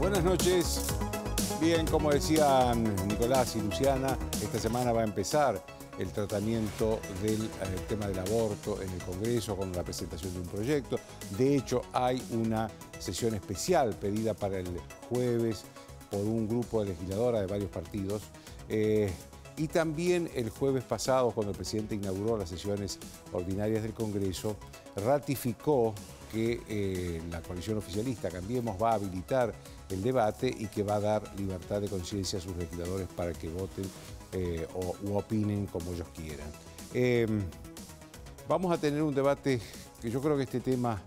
Buenas noches. Bien, como decían Nicolás y Luciana, esta semana va a empezar el tratamiento del tema del aborto en el Congreso con la presentación de un proyecto. De hecho, hay una sesión especial pedida para el jueves por un grupo de legisladoras de varios partidos. Y también el jueves pasado, cuando el presidente inauguró las sesiones ordinarias del Congreso, ratificó que la coalición oficialista Cambiemos va a habilitar el debate y que va a dar libertad de conciencia a sus legisladores para que voten u opinen como ellos quieran. Vamos a tener un debate que yo creo que este tema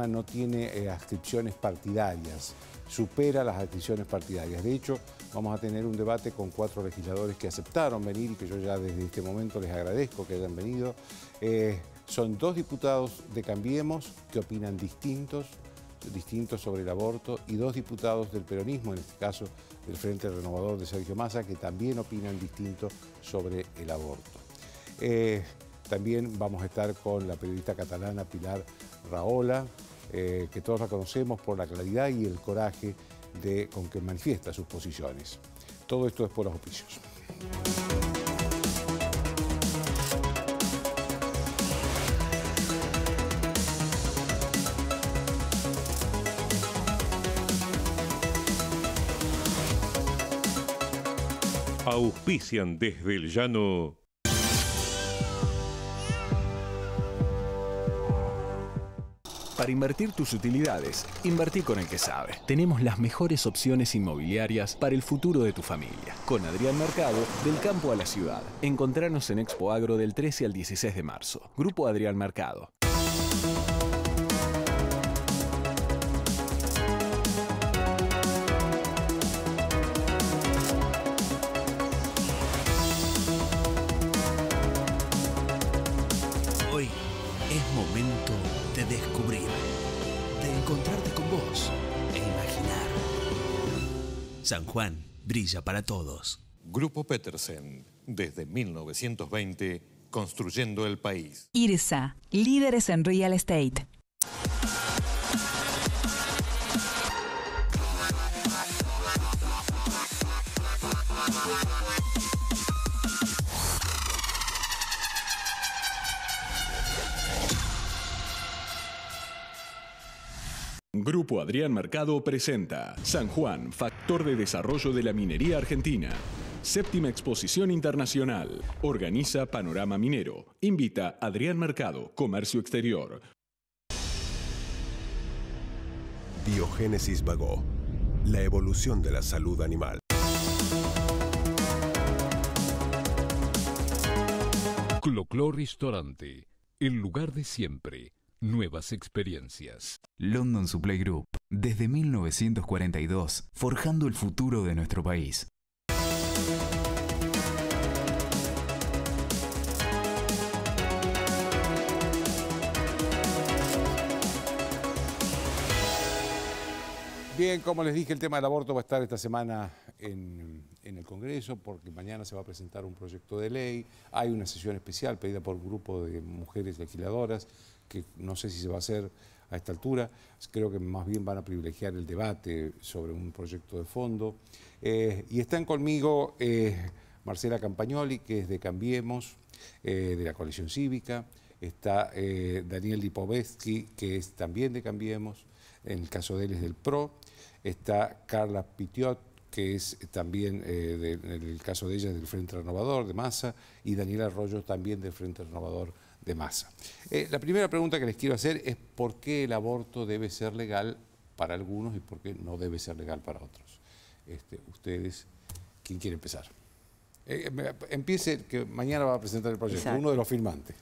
no tiene adscripciones partidarias, supera las adscripciones partidarias. De hecho, vamos a tener un debate con 4 legisladores que aceptaron venir y que yo ya desde este momento les agradezco que hayan venido. Son 2 diputados de Cambiemos que opinan distintos sobre el aborto y 2 diputados del peronismo, en este caso del Frente Renovador de Sergio Massa, que también opinan distinto sobre el aborto. También vamos a estar con la periodista catalana Pilar Rahola, que todos la conocemos por la claridad y el coraje con que manifiesta sus posiciones. Todo esto es por los auspicios. Auspician desde el llano. Para invertir tus utilidades, invertí con el que sabe. Tenemos las mejores opciones inmobiliarias para el futuro de tu familia. Con Adrián Mercado, del campo a la ciudad. Encontranos en Expo Agro del 13 al 16 de marzo. Grupo Adrián Mercado. Hoy es momento de descubrir, de encontrarte con vos e imaginar. San Juan brilla para todos. Grupo Petersen, desde 1920, construyendo el país. IRSA, líderes en real estate. Grupo Adrián Mercado presenta San Juan, factor de desarrollo de la minería argentina. 7ª Exposición Internacional. Organiza Panorama Minero. Invita Adrián Mercado, Comercio Exterior. Biogénesis Vagó. La evolución de la salud animal. Clo-Clo Restaurante. El lugar de siempre. Nuevas experiencias. London Supply Group, desde 1942, forjando el futuro de nuestro país. Bien, como les dije, el tema del aborto va a estar esta semana en el Congreso porque mañana se va a presentar un proyecto de ley. Hay una sesión especial pedida por un grupo de mujeres legisladoras que no sé si se va a hacer a esta altura. Creo que más bien van a privilegiar el debate sobre un proyecto de fondo. Y están conmigo Marcela Campagnoli, que es de Cambiemos, de la coalición cívica. Está Daniel Lipovetsky, que es también de Cambiemos, en el caso de él es del PRO. Está Carla Pitiot, que es también, en el caso de ella, del Frente Renovador de Massa, y Daniel Arroyo también del Frente Renovador de Massa. La primera pregunta que les quiero hacer es por qué el aborto debe ser legal para algunos y por qué no debe ser legal para otros. Ustedes, ¿quién quiere empezar? Empiece, que mañana va a presentar el proyecto. Exacto. Uno de los firmantes.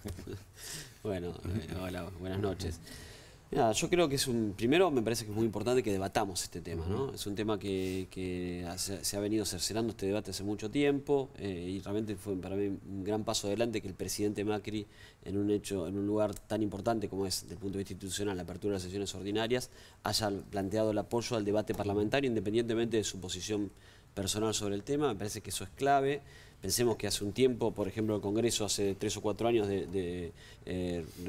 Bueno, hola, buenas noches. Mira, yo creo que primero me parece que es muy importante que debatamos este tema, ¿no? Es un tema que se ha venido cercenando este debate hace mucho tiempo y realmente fue para mí un gran paso adelante que el presidente Macri, en un lugar tan importante como es, desde el punto de vista institucional, la apertura de las sesiones ordinarias, haya planteado el apoyo al debate parlamentario independientemente de su posición personal sobre el tema. Me parece que eso es clave. Pensemos que hace un tiempo, por ejemplo, el Congreso hace 3 o 4 años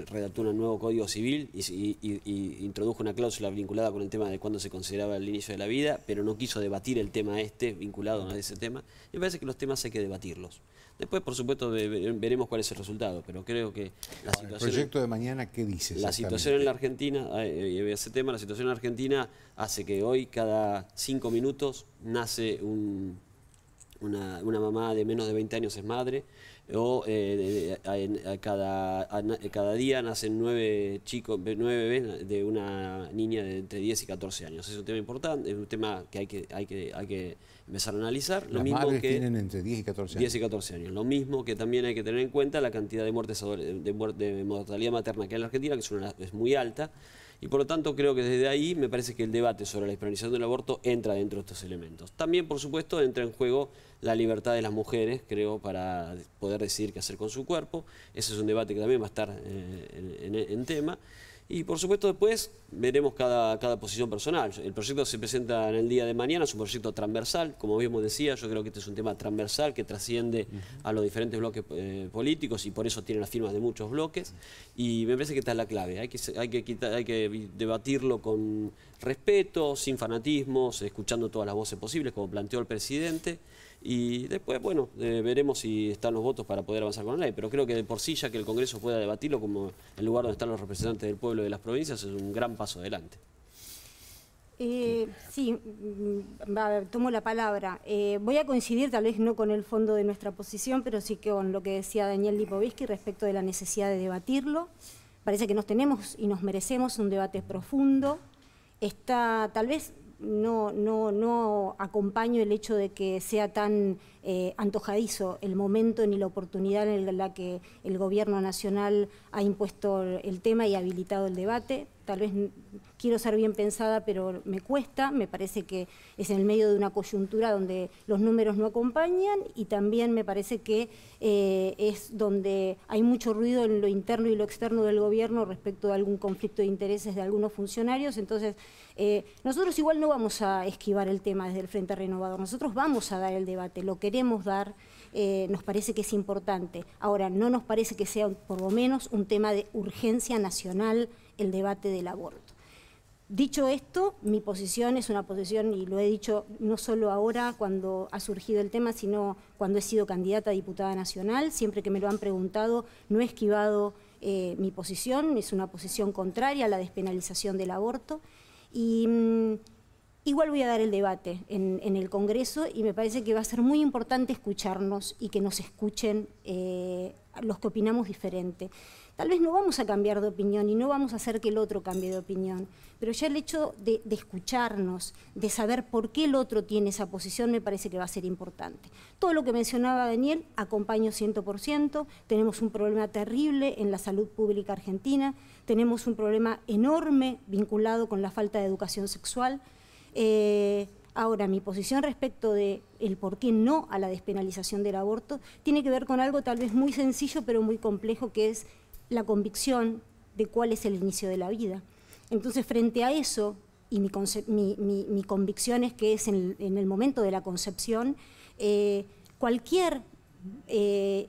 redactó un nuevo Código Civil y introdujo una cláusula vinculada con el tema de cuándo se consideraba el inicio de la vida, pero no quiso debatir el tema vinculado a ese tema. Me parece que los temas hay que debatirlos. Después, por supuesto, veremos cuál es el resultado, pero creo que la situación... ¿El proyecto de mañana qué dice? La situación en la Argentina, ese tema, la situación en la Argentina hace que hoy cada 5 minutos nace una mamá de menos de 20 años es madre, o cada día nacen 9 bebés de una niña de entre 10 y 14 años. Es un tema importante, es un tema que hay que empezar a analizar. Las madres tienen entre 10 y 14 años. 10 y 14 años. Lo mismo que también hay que tener en cuenta la cantidad de muertes de mortalidad materna que hay en la Argentina, que es muy alta. Y por lo tanto creo que desde ahí me parece que el debate sobre la despenalización del aborto entra dentro de estos elementos. También, por supuesto, entra en juego la libertad de las mujeres, creo, para poder decidir qué hacer con su cuerpo. Ese es un debate que también va a estar en tema. Y por supuesto después veremos cada posición personal. El proyecto se presenta en el día de mañana, es un proyecto transversal, como bien decía, yo creo que este es un tema transversal que trasciende a los diferentes bloques políticos y por eso tiene las firmas de muchos bloques. Y me parece que esta es la clave, hay que debatirlo con respeto, sin fanatismos, escuchando todas las voces posibles, como planteó el presidente. Y después, bueno, veremos si están los votos para poder avanzar con la ley. Pero creo que de por sí, ya que el Congreso pueda debatirlo como el lugar donde están los representantes del pueblo y de las provincias, es un gran paso adelante. Sí, tomo la palabra. Voy a coincidir, tal vez no con el fondo de nuestra posición, pero sí con lo que decía Daniel Lipovitsky respecto de la necesidad de debatirlo. Parece que nos tenemos y nos merecemos un debate profundo. Tal vez no acompaño el hecho de que sea tan antojadizo el momento ni la oportunidad en la que el gobierno nacional ha impuesto el tema y ha habilitado el debate. Tal vez quiero ser bien pensada, pero me cuesta. Me parece que es en el medio de una coyuntura donde los números no acompañan y también me parece que es donde hay mucho ruido en lo interno y lo externo del gobierno respecto de algún conflicto de intereses de algunos funcionarios. Entonces, nosotros igual no vamos a esquivar el tema desde el Frente Renovador. Nosotros vamos a dar el debate, lo queremos dar, nos parece que es importante. Ahora, no nos parece que sea por lo menos un tema de urgencia nacional el debate del aborto. Dicho esto, mi posición es una posición, y lo he dicho no solo ahora cuando ha surgido el tema, sino cuando he sido candidata a diputada nacional. Siempre que me lo han preguntado, no he esquivado mi posición, es una posición contraria a la despenalización del aborto. Y igual voy a dar el debate en el Congreso y me parece que va a ser muy importante escucharnos y que nos escuchen los que opinamos diferente. Tal vez no vamos a cambiar de opinión y no vamos a hacer que el otro cambie de opinión, pero ya el hecho de escucharnos, de saber por qué el otro tiene esa posición, me parece que va a ser importante. Todo lo que mencionaba Daniel, acompaño 100%, tenemos un problema terrible en la salud pública argentina, tenemos un problema enorme vinculado con la falta de educación sexual. Ahora, mi posición respecto de el por qué no a la despenalización del aborto tiene que ver con algo tal vez muy sencillo pero muy complejo, que es la convicción de cuál es el inicio de la vida. Entonces, frente a eso, y mi convicción es que es en el momento de la concepción, cualquier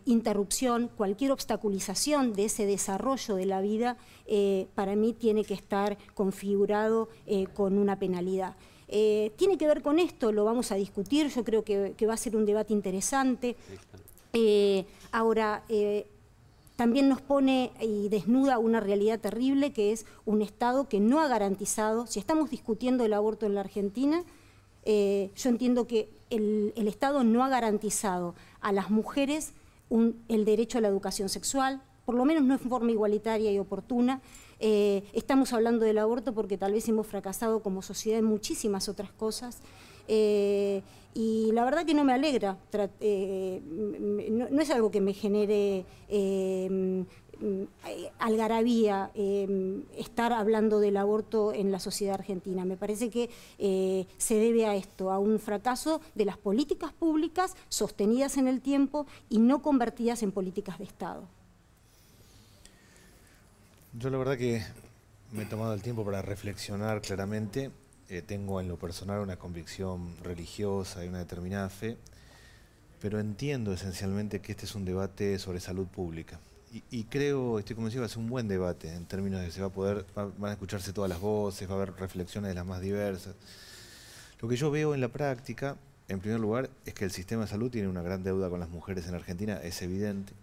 interrupción, cualquier obstaculización de ese desarrollo de la vida, para mí tiene que estar configurado con una penalidad. Tiene que ver con esto, lo vamos a discutir, yo creo que va a ser un debate interesante. Ahora, también nos pone y desnuda una realidad terrible, que es un Estado que no ha garantizado, si estamos discutiendo el aborto en la Argentina, yo entiendo que el Estado no ha garantizado a las mujeres el derecho a la educación sexual, por lo menos no en forma igualitaria y oportuna. Estamos hablando del aborto porque tal vez hemos fracasado como sociedad en muchísimas otras cosas. Y la verdad que no me alegra, no es algo que me genere algarabía estar hablando del aborto en la sociedad argentina. Me parece que se debe a esto, a un fracaso de las políticas públicas sostenidas en el tiempo y no convertidas en políticas de Estado. Yo la verdad que me he tomado el tiempo para reflexionar claramente. Tengo en lo personal una convicción religiosa y una determinada fe, pero entiendo esencialmente que este es un debate sobre salud pública. Y creo, estoy convencido que va a ser un buen debate en términos de que se va a poder, van a escucharse todas las voces, va a haber reflexiones de las más diversas. Lo que yo veo en la práctica, en primer lugar, es que el sistema de salud tiene una gran deuda con las mujeres en Argentina, es evidente,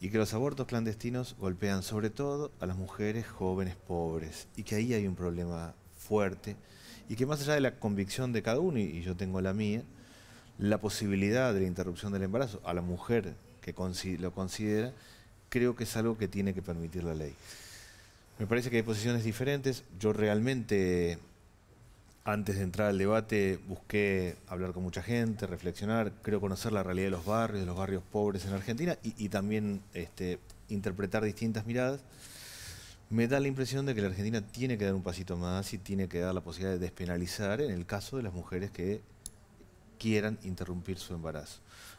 y que los abortos clandestinos golpean sobre todo a las mujeres jóvenes pobres, y que ahí hay un problema fuerte, y que más allá de la convicción de cada uno, y yo tengo la mía, la posibilidad de la interrupción del embarazo a la mujer que lo considera, creo que es algo que tiene que permitir la ley. Me parece que hay posiciones diferentes. Yo realmente, antes de entrar al debate, busqué hablar con mucha gente, reflexionar, creo conocer la realidad de los barrios pobres en Argentina y también interpretar distintas miradas. Me da la impresión de que la Argentina tiene que dar un pasito más y tiene que dar la posibilidad de despenalizar en el caso de las mujeres que quieran interrumpir su embarazo.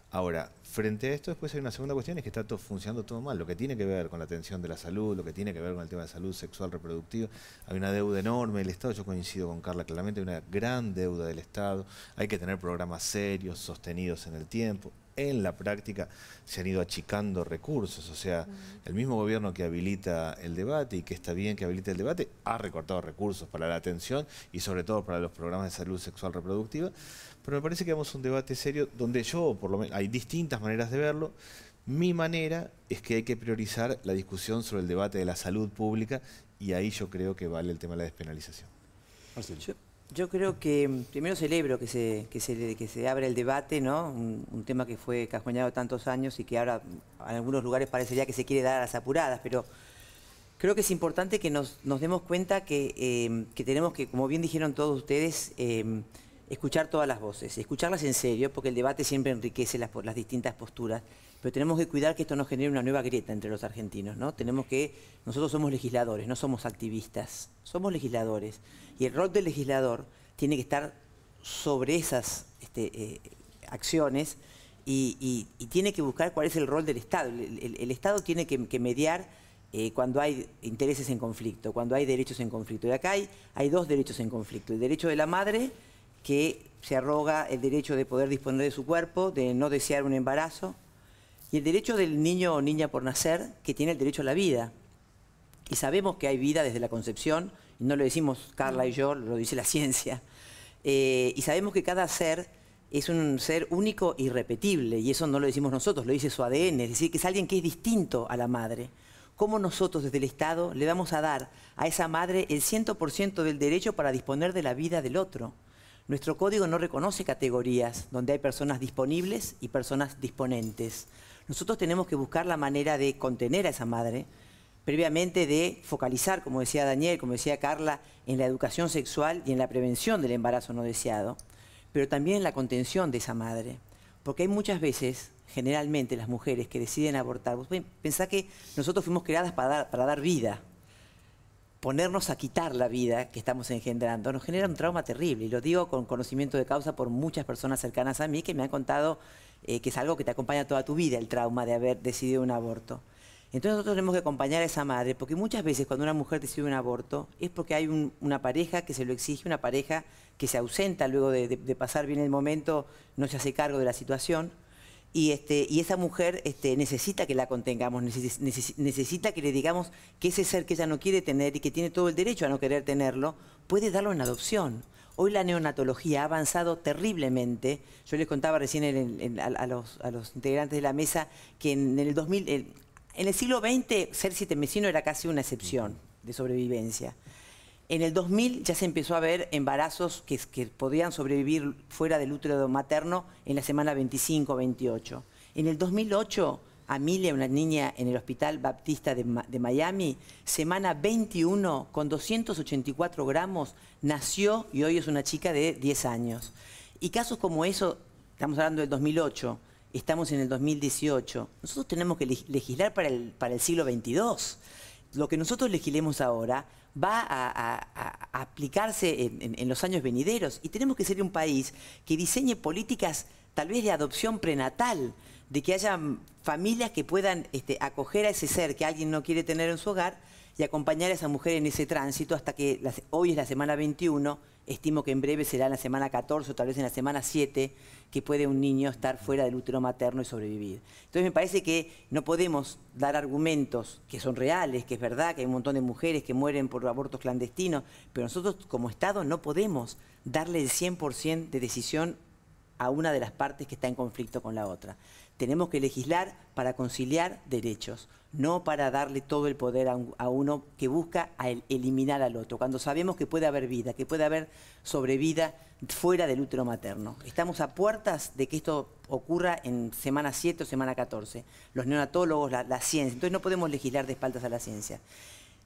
Ahora, frente a esto, después hay una segunda cuestión, es que está todo funcionando todo mal. Lo que tiene que ver con la atención de la salud, lo que tiene que ver con el tema de salud sexual reproductiva, hay una deuda enorme del Estado. Yo coincido con Carla claramente, hay una gran deuda del Estado. Hay que tener programas serios, sostenidos en el tiempo. En la práctica se han ido achicando recursos, o sea, el mismo gobierno que habilita el debate y que está bien que habilite el debate, ha recortado recursos para la atención y sobre todo para los programas de salud sexual reproductiva. Pero me parece que vamos a un debate serio donde yo, por lo menos, hay distintas maneras de verlo. Mi manera es que hay que priorizar la discusión sobre el debate de la salud pública y ahí yo creo que vale el tema de la despenalización. Yo creo que primero celebro que se abra el debate, ¿no? Un tema que fue cajoneado tantos años y que ahora en algunos lugares parecería que se quiere dar a las apuradas, pero creo que es importante que nos demos cuenta que tenemos que, como bien dijeron todos ustedes, escuchar todas las voces, escucharlas en serio, porque el debate siempre enriquece las distintas posturas, pero tenemos que cuidar que esto no genere una nueva grieta entre los argentinos, ¿no? Nosotros somos legisladores, no somos activistas, somos legisladores, y el rol del legislador tiene que estar sobre esas acciones y tiene que buscar cuál es el rol del Estado. El Estado tiene que mediar cuando hay intereses en conflicto, cuando hay derechos en conflicto. Y acá hay dos derechos en conflicto, el derecho de la madre, que se arroga el derecho de poder disponer de su cuerpo, de no desear un embarazo, y el derecho del niño o niña por nacer, que tiene el derecho a la vida. Y sabemos que hay vida desde la concepción, y no lo decimos Carla y yo, lo dice la ciencia. Y sabemos que cada ser es un ser único e irrepetible, y eso no lo decimos nosotros, lo dice su ADN, es decir, que es alguien que es distinto a la madre. ¿Cómo nosotros desde el Estado le vamos a dar a esa madre el 100% del derecho para disponer de la vida del otro? Nuestro código no reconoce categorías donde hay personas disponibles y personas disponentes. Nosotros tenemos que buscar la manera de contener a esa madre, previamente de focalizar, como decía Daniel, como decía Carla, en la educación sexual y en la prevención del embarazo no deseado, pero también en la contención de esa madre. Porque hay muchas veces, generalmente, las mujeres que deciden abortar, vos pensá que nosotros fuimos creadas para dar vida. Ponernos a quitar la vida que estamos engendrando nos genera un trauma terrible, y lo digo con conocimiento de causa por muchas personas cercanas a mí que me han contado que es algo que te acompaña toda tu vida, el trauma de haber decidido un aborto. Entonces nosotros tenemos que acompañar a esa madre, porque muchas veces cuando una mujer decide un aborto es porque hay una pareja que se lo exige, una pareja que se ausenta luego de pasar bien el momento, no se hace cargo de la situación. Y esa mujer necesita que la contengamos, necesita que le digamos que ese ser que ella no quiere tener y que tiene todo el derecho a no querer tenerlo, puede darlo en adopción. Hoy la neonatología ha avanzado terriblemente. Yo les contaba recién a los integrantes de la mesa que en el siglo XX ser sietemesino era casi una excepción de sobrevivencia. En el 2000 ya se empezó a ver embarazos que podían sobrevivir fuera del útero materno en la semana 25 o 28. En el 2008, Amelia, una niña en el Hospital Baptista de Miami, semana 21, con 284 gramos, nació y hoy es una chica de 10 años. Y casos como eso, estamos hablando del 2008, estamos en el 2018. Nosotros tenemos que legislar para el siglo XXII. Lo que nosotros legislemos ahora va a aplicarse en los años venideros, y tenemos que ser un país que diseñe políticas tal vez de adopción prenatal, de que haya familias que puedan acoger a ese ser que alguien no quiere tener en su hogar y acompañar a esa mujer en ese tránsito hasta que hoy es la semana 21 estimo que en breve será en la semana 14 o tal vez en la semana 7 que puede un niño estar fuera del útero materno y sobrevivir. Entonces me parece que no podemos dar argumentos que son reales, que es verdad que hay un montón de mujeres que mueren por abortos clandestinos, pero nosotros como Estado no podemos darle el 100% de decisión a una de las partes que está en conflicto con la otra. Tenemos que legislar para conciliar derechos, no para darle todo el poder a uno que busca eliminar al otro, cuando sabemos que puede haber vida, que puede haber sobrevida fuera del útero materno. Estamos a puertas de que esto ocurra en semana 7 o semana 14. Los neonatólogos, la ciencia. Entonces no podemos legislar de espaldas a la ciencia.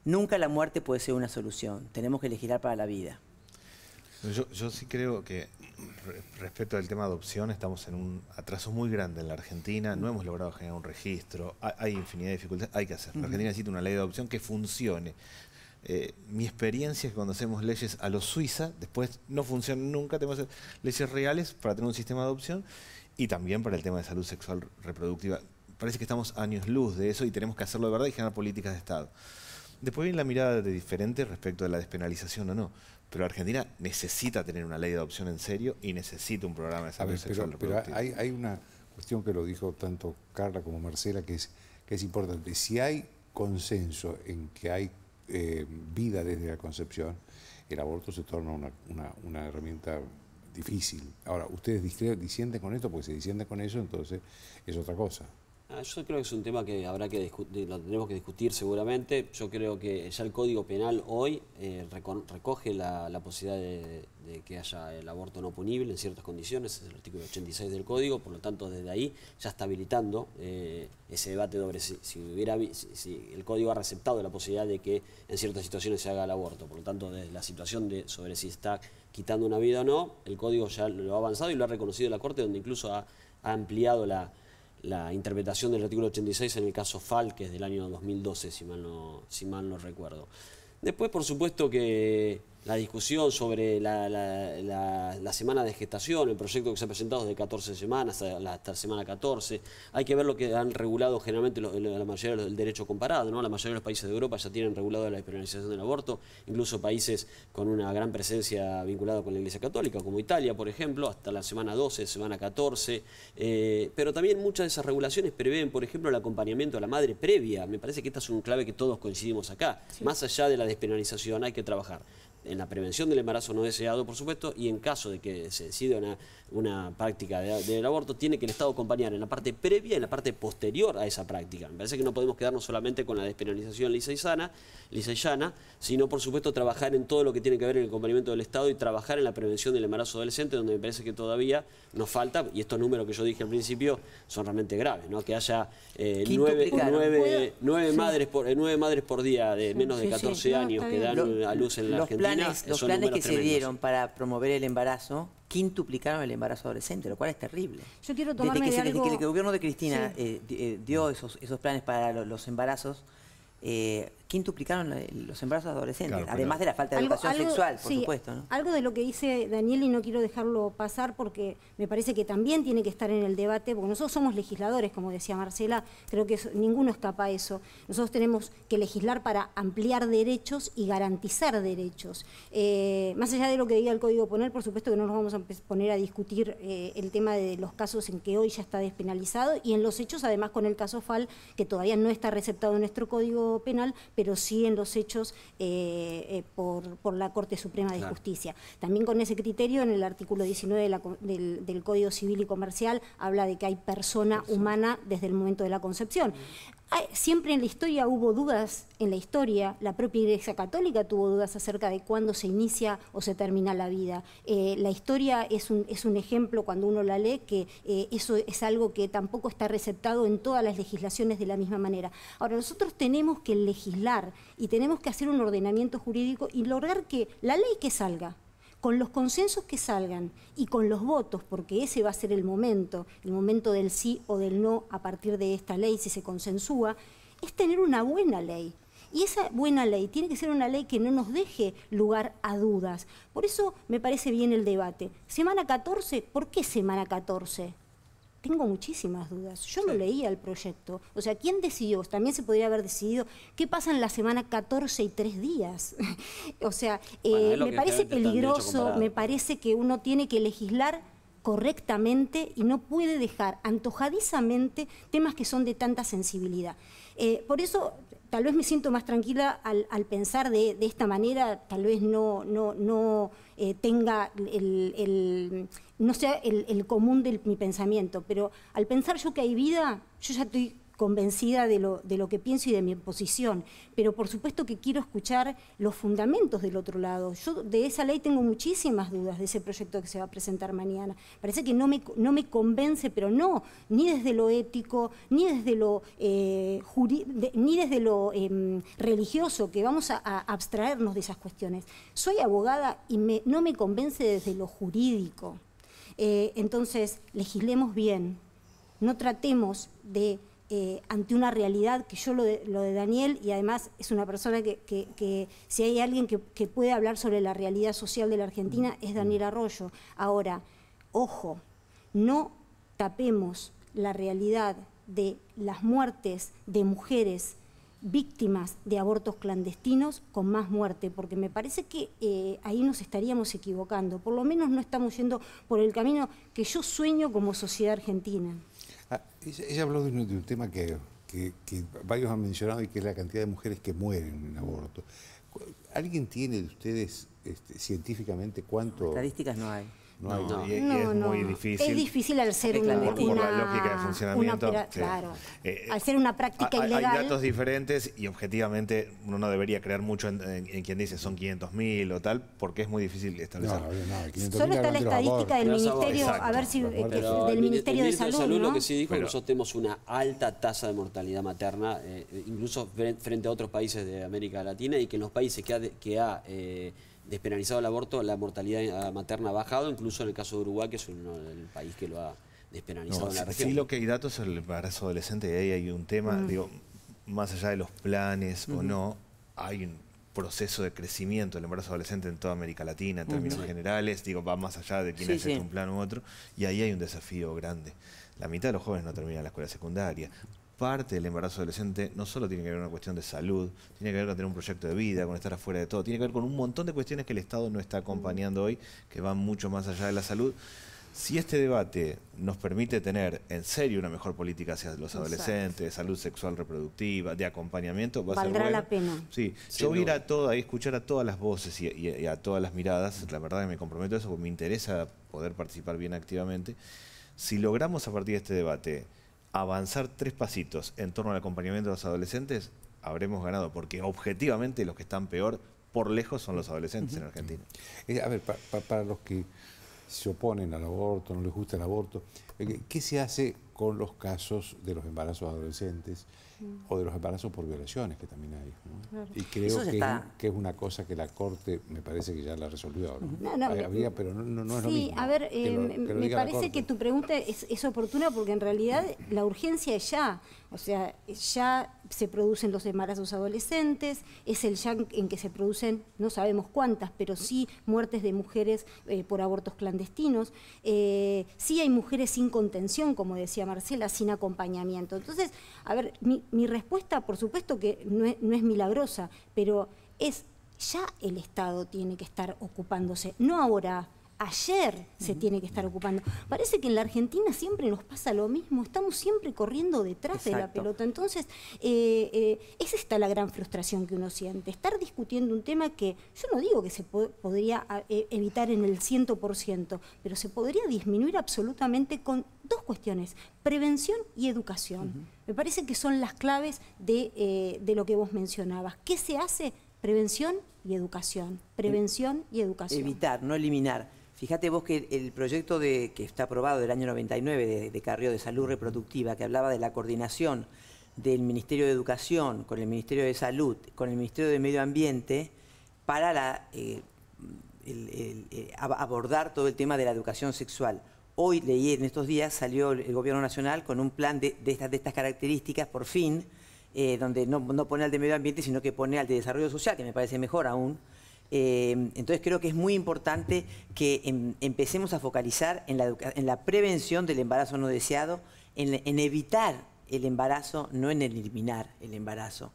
Nunca la muerte puede ser una solución. Tenemos que legislar para la vida. Yo sí creo que respecto al tema de adopción estamos en un atraso muy grande en la Argentina, no hemos logrado generar un registro, hay infinidad de dificultades, hay que hacer. La Argentina necesita una ley de adopción que funcione. Mi experiencia es que cuando hacemos leyes a lo suiza, después no funcionan nunca, tenemos que hacer leyes reales para tener un sistema de adopción y también para el tema de salud sexual reproductiva. Parece que estamos años luz de eso y tenemos que hacerlo de verdad y generar políticas de Estado. Después viene la mirada de diferente respecto de la despenalización o no. Pero Argentina necesita tener una ley de adopción en serio y necesita un programa de salud sexual reproductiva. Pero hay una cuestión que lo dijo tanto Carla como Marcela que es importante. Si hay consenso en que hay vida desde la concepción, el aborto se torna una herramienta difícil. Ahora, ustedes disienten con esto, porque si disienten con eso, entonces es otra cosa. Yo creo que es un tema que habrá que discutir, lo tenemos que discutir seguramente. Yo creo que ya el Código Penal hoy recoge la posibilidad de que haya el aborto no punible en ciertas condiciones, es el artículo 86 del Código, por lo tanto desde ahí ya está habilitando ese debate sobre si el Código ha receptado la posibilidad de que en ciertas situaciones se haga el aborto. Por lo tanto, desde la situación sobre si está quitando una vida o no, el Código ya lo ha avanzado y lo ha reconocido la Corte, donde incluso ha ampliado la interpretación del artículo 86 en el caso Fall, que es del año 2012, si mal no recuerdo. Después, por supuesto, que la discusión sobre la semana de gestación, el proyecto que se ha presentado de 14 semanas hasta semana 14, hay que ver lo que han regulado generalmente la mayoría del derecho comparado, ¿no? La mayoría de los países de Europa ya tienen regulado la despenalización del aborto, incluso países con una gran presencia vinculada con la Iglesia Católica, como Italia, por ejemplo, hasta la semana 12, semana 14, pero también muchas de esas regulaciones prevén, por ejemplo, el acompañamiento a la madre previa. Me parece que esta es un clave que todos coincidimos acá. Sí. Más allá de la despenalización hay que trabajar en la prevención del embarazo no deseado, por supuesto, y en caso de que se decida una práctica del aborto, tiene que el Estado acompañar en la parte previa y en la parte posterior a esa práctica. Me parece que no podemos quedarnos solamente con la despenalización lisa y llana, sino, por supuesto, trabajar en todo lo que tiene que ver en el acompañamiento del Estado y trabajar en la prevención del embarazo adolescente, donde me parece que todavía nos falta, y estos números que yo dije al principio son realmente graves, ¿no? Que haya 9 madres por día de menos de 14 años que dan a luz en la Argentina. Los planes que se dieron para promover el embarazo quintuplicaron el embarazo adolescente, lo cual es terrible. Yo quiero tomarme desde algo... que el gobierno de Cristina dio esos planes para los embarazos, quintuplicaron los embarazos adolescentes, claro, además de la falta de educación sexual, por supuesto, ¿no? Algo de lo que dice Daniel, y no quiero dejarlo pasar porque me parece que también tiene que estar en el debate, porque nosotros somos legisladores, como decía Marcela, creo que ninguno escapa a eso. Nosotros tenemos que legislar para ampliar derechos y garantizar derechos. Más allá de lo que diga el Código Penal, por supuesto que no nos vamos a poner a discutir el tema de los casos en que hoy ya está despenalizado y en los hechos, además con el caso Fall, que todavía no está receptado en nuestro Código Penal, pero sí en los hechos por la Corte Suprema de Justicia. También con ese criterio, en el artículo 19 del Código Civil y Comercial, habla de que hay persona humana desde el momento de la concepción. Siempre en la historia hubo dudas, la propia Iglesia Católica tuvo dudas acerca de cuándo se inicia o se termina la vida. La historia es un ejemplo cuando uno la lee que eso es algo que tampoco está receptado en todas las legislaciones de la misma manera. Ahora, nosotros tenemos que legislar y tenemos que hacer un ordenamiento jurídico y lograr que la ley que salga, con los consensos que salgan y con los votos, porque ese va a ser el momento del sí o del no a partir de esta ley, si se consensúa, es tener una buena ley. Y esa buena ley tiene que ser una ley que no nos deje lugar a dudas. Por eso me parece bien el debate. Semana 14, ¿por qué semana 14? tengo muchísimas dudas. Yo no leía el proyecto. O sea, ¿quién decidió? También se podría haber decidido qué pasa en la semana 14 y 3 días. O sea, me parece peligroso, me parece que uno tiene que legislar correctamente y no puede dejar antojadizamente temas que son de tanta sensibilidad. Por eso tal vez me siento más tranquila al pensar de esta manera, tal vez no tenga no sea el común de mi pensamiento, pero al pensar yo que hay vida, yo ya estoy convencida de lo que pienso y de mi posición, pero por supuesto que quiero escuchar los fundamentos del otro lado. Yo de esa ley tengo muchísimas dudas, de ese proyecto que se va a presentar mañana. Parece que no me convence, pero no, ni desde lo ético, ni desde lo, ni desde lo religioso, que vamos a abstraernos de esas cuestiones. Soy abogada y no me convence desde lo jurídico. Entonces, legislemos bien, no tratemos de... ante una realidad que yo lo de Daniel, y además es una persona que si hay alguien que puede hablar sobre la realidad social de la Argentina es Daniel Arroyo. Ahora, ojo, no tapemos la realidad de las muertes de mujeres víctimas de abortos clandestinos con más muerte, porque me parece que ahí nos estaríamos equivocando, por lo menos no estamos yendo por el camino que yo sueño como sociedad argentina. Ella habló de un tema que varios han mencionado y que es la cantidad de mujeres que mueren en aborto. ¿Alguien tiene de ustedes científicamente cuánto? Estadísticas no hay. No hay, es muy difícil. Es difícil al ser por la lógica de funcionamiento. Claro. Al ser una práctica ilegal. Hay datos diferentes y objetivamente uno no debería creer mucho en quien dice son 500.000 o tal, porque es muy difícil establecerlo. Solo está la estadística del Ministerio, a ver si del Ministerio de Salud, ¿no? Lo que sí dijo es que nosotros tenemos una alta tasa de mortalidad materna, incluso frente a otros países de América Latina, y que en los países que ha despenalizado el aborto, la mortalidad materna ha bajado, incluso en el caso de Uruguay, que es el país que lo ha despenalizado en la región. Sí, lo que hay datos sobre el embarazo adolescente, y ahí hay un tema, digo, más allá de los planes o no, hay un proceso de crecimiento del embarazo adolescente en toda América Latina, en términos generales, digo, va más allá de quién hace un plan u otro, y ahí hay un desafío grande. La mitad de los jóvenes no terminan la escuela secundaria. Parte del embarazo adolescente no solo tiene que ver con una cuestión de salud, tiene que ver con tener un proyecto de vida, con estar afuera de todo, tiene que ver con un montón de cuestiones que el Estado no está acompañando hoy, que van mucho más allá de la salud. Si este debate nos permite tener en serio una mejor política hacia los adolescentes, de salud sexual reproductiva, de acompañamiento, va a ser bueno. Valdrá la pena. Sí, yo voy a ir a todas, escuchar a todas las voces y a todas las miradas, la verdad que me comprometo a eso porque me interesa poder participar bien activamente. Si logramos a partir de este debate avanzar 3 pasitos en torno al acompañamiento de los adolescentes, habremos ganado, porque objetivamente los que están peor, por lejos, son los adolescentes en Argentina. A ver, para los que se oponen al aborto, no les gusta el aborto, ¿qué se hace con los casos de los embarazos adolescentes o de los embarazos por violaciones, que también hay, ¿no? Claro. Y creo que es una cosa que la Corte me parece que ya la resolvió, ¿no? Habría, pero no es lo mismo. Sí, a ver, me parece que tu pregunta es oportuna porque en realidad la urgencia es ya. O sea, ya se producen los embarazos adolescentes, es el ya en que se producen, no sabemos cuántas, pero sí muertes de mujeres por abortos clandestinos. Sí hay mujeres sin contención, como decía Marcela, sin acompañamiento. Entonces, a ver, mi respuesta, por supuesto que no es milagrosa, pero es ya el Estado tiene que estar ocupándose, no ahora. Ayer se tiene que estar ocupando. Parece que en la Argentina siempre nos pasa lo mismo, estamos siempre corriendo detrás de la pelota. Entonces, es esta la gran frustración que uno siente, estar discutiendo un tema que yo no digo que se podría evitar en el 100%, pero se podría disminuir absolutamente con 2 cuestiones, prevención y educación. Me parece que son las claves de lo que vos mencionabas. ¿Qué se hace? Prevención y educación. Prevención y educación. Evitar, no eliminar. Fíjate vos que el proyecto que está aprobado del año 99 de Carrió de Salud Reproductiva, que hablaba de la coordinación del Ministerio de Educación con el Ministerio de Salud, con el Ministerio de Medio Ambiente, para abordar todo el tema de la educación sexual. Hoy leí en estos días, salió el Gobierno Nacional con un plan de estas características, por fin, donde no pone al de Medio Ambiente, sino que pone al de Desarrollo Social, que me parece mejor aún, Entonces creo que es muy importante que empecemos a focalizar en la prevención del embarazo no deseado, en evitar el embarazo, no en eliminar el embarazo.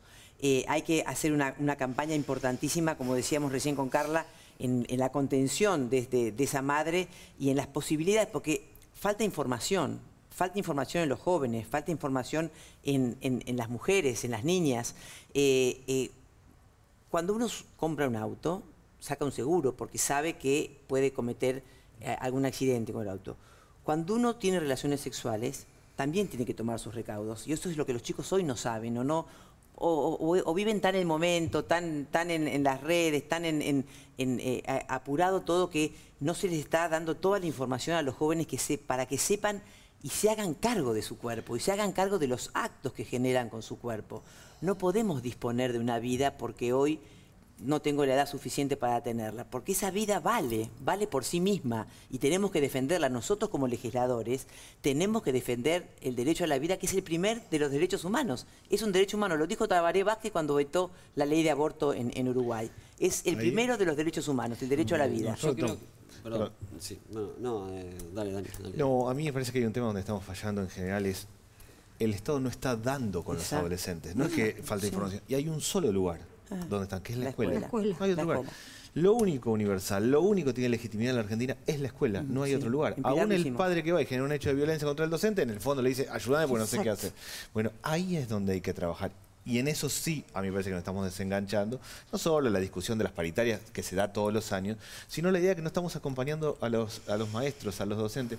Hay que hacer una campaña importantísima, como decíamos recién con Carla, en la contención de esa madre y en las posibilidades, porque falta información en los jóvenes, falta información en las mujeres, en las niñas. Cuando uno compra un auto, saca un seguro porque sabe que puede cometer algún accidente con el auto. Cuando uno tiene relaciones sexuales, también tiene que tomar sus recaudos. Y eso es lo que los chicos hoy no saben, o viven tan en el momento, tan en las redes, tan apurado todo, que no se les está dando toda la información a los jóvenes para que sepan y se hagan cargo de su cuerpo, y se hagan cargo de los actos que generan con su cuerpo. No podemos disponer de una vida porque hoy no tengo la edad suficiente para tenerla, porque esa vida vale por sí misma y tenemos que defenderla. Nosotros como legisladores tenemos que defender el derecho a la vida, que es el primer de los derechos humanos. Es un derecho humano, lo dijo Tabaré Vázquez cuando vetó la ley de aborto en Uruguay. Es el primero de los derechos humanos, el derecho a la vida. Perdón. Sí, dale. No, a mí me parece que hay un tema donde estamos fallando en general, es el Estado no está dando con los adolescentes, no es que falta información, y hay un solo lugar donde están, que es la escuela. No hay otro lugar. Lo único universal, lo único que tiene legitimidad en la Argentina es la escuela, no hay otro lugar. Aún el padre que va y genera un hecho de violencia contra el docente, en el fondo le dice, ayúdame porque no sé qué hacer. Bueno, ahí es donde hay que trabajar. Y en eso sí, a mí me parece que nos estamos desenganchando, no solo la discusión de las paritarias que se da todos los años, sino la idea de que no estamos acompañando a los maestros, a los docentes.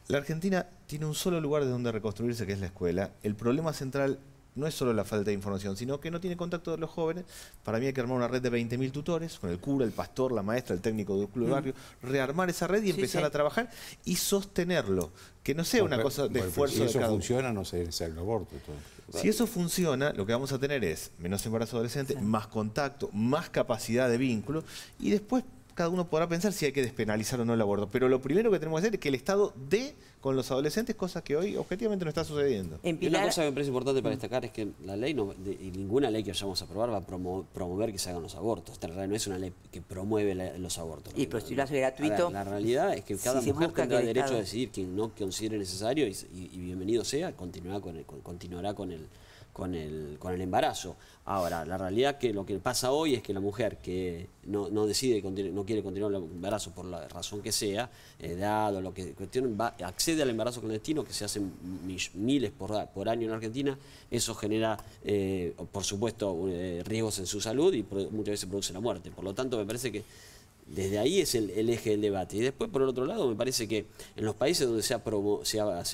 La Argentina tiene un solo lugar de donde reconstruirse, que es la escuela. El problema central no es solo la falta de información, sino que no tiene contacto de los jóvenes. Para mí hay que armar una red de 20.000 tutores, con el cura, el pastor, la maestra, el técnico del club de barrio, rearmar esa red y empezar a trabajar y sostenerlo. Que no sea una cosa de esfuerzo si de eso cada uno. funciona, no se hace el aborto. Todo. Si eso funciona, lo que vamos a tener es menos embarazo adolescente, más contacto, más capacidad de vínculo, y después cada uno podrá pensar si hay que despenalizar o no el aborto. Pero lo primero que tenemos que hacer es que el Estado dé con los adolescentes cosas que hoy objetivamente no está sucediendo. Y una cosa que me parece importante para destacar es que la ley y ninguna ley que vayamos a aprobar va a promover que se hagan los abortos. Esta no es una ley que promueve los abortos. Y pero si lo hace gratuito. La realidad es que cada mujer tendrá derecho a decidir quien no considere necesario y bienvenido sea, continuará con el embarazo. Ahora, la realidad que lo que pasa hoy es que la mujer que no decide, no quiere continuar el embarazo por la razón que sea, edad o lo que cuestión, accede al embarazo clandestino, que se hacen miles por año en Argentina. Eso genera, por supuesto, riesgos en su salud y muchas veces produce la muerte. Por lo tanto, me parece que desde ahí es el eje del debate. Y después, por el otro lado, me parece que en los países donde se ha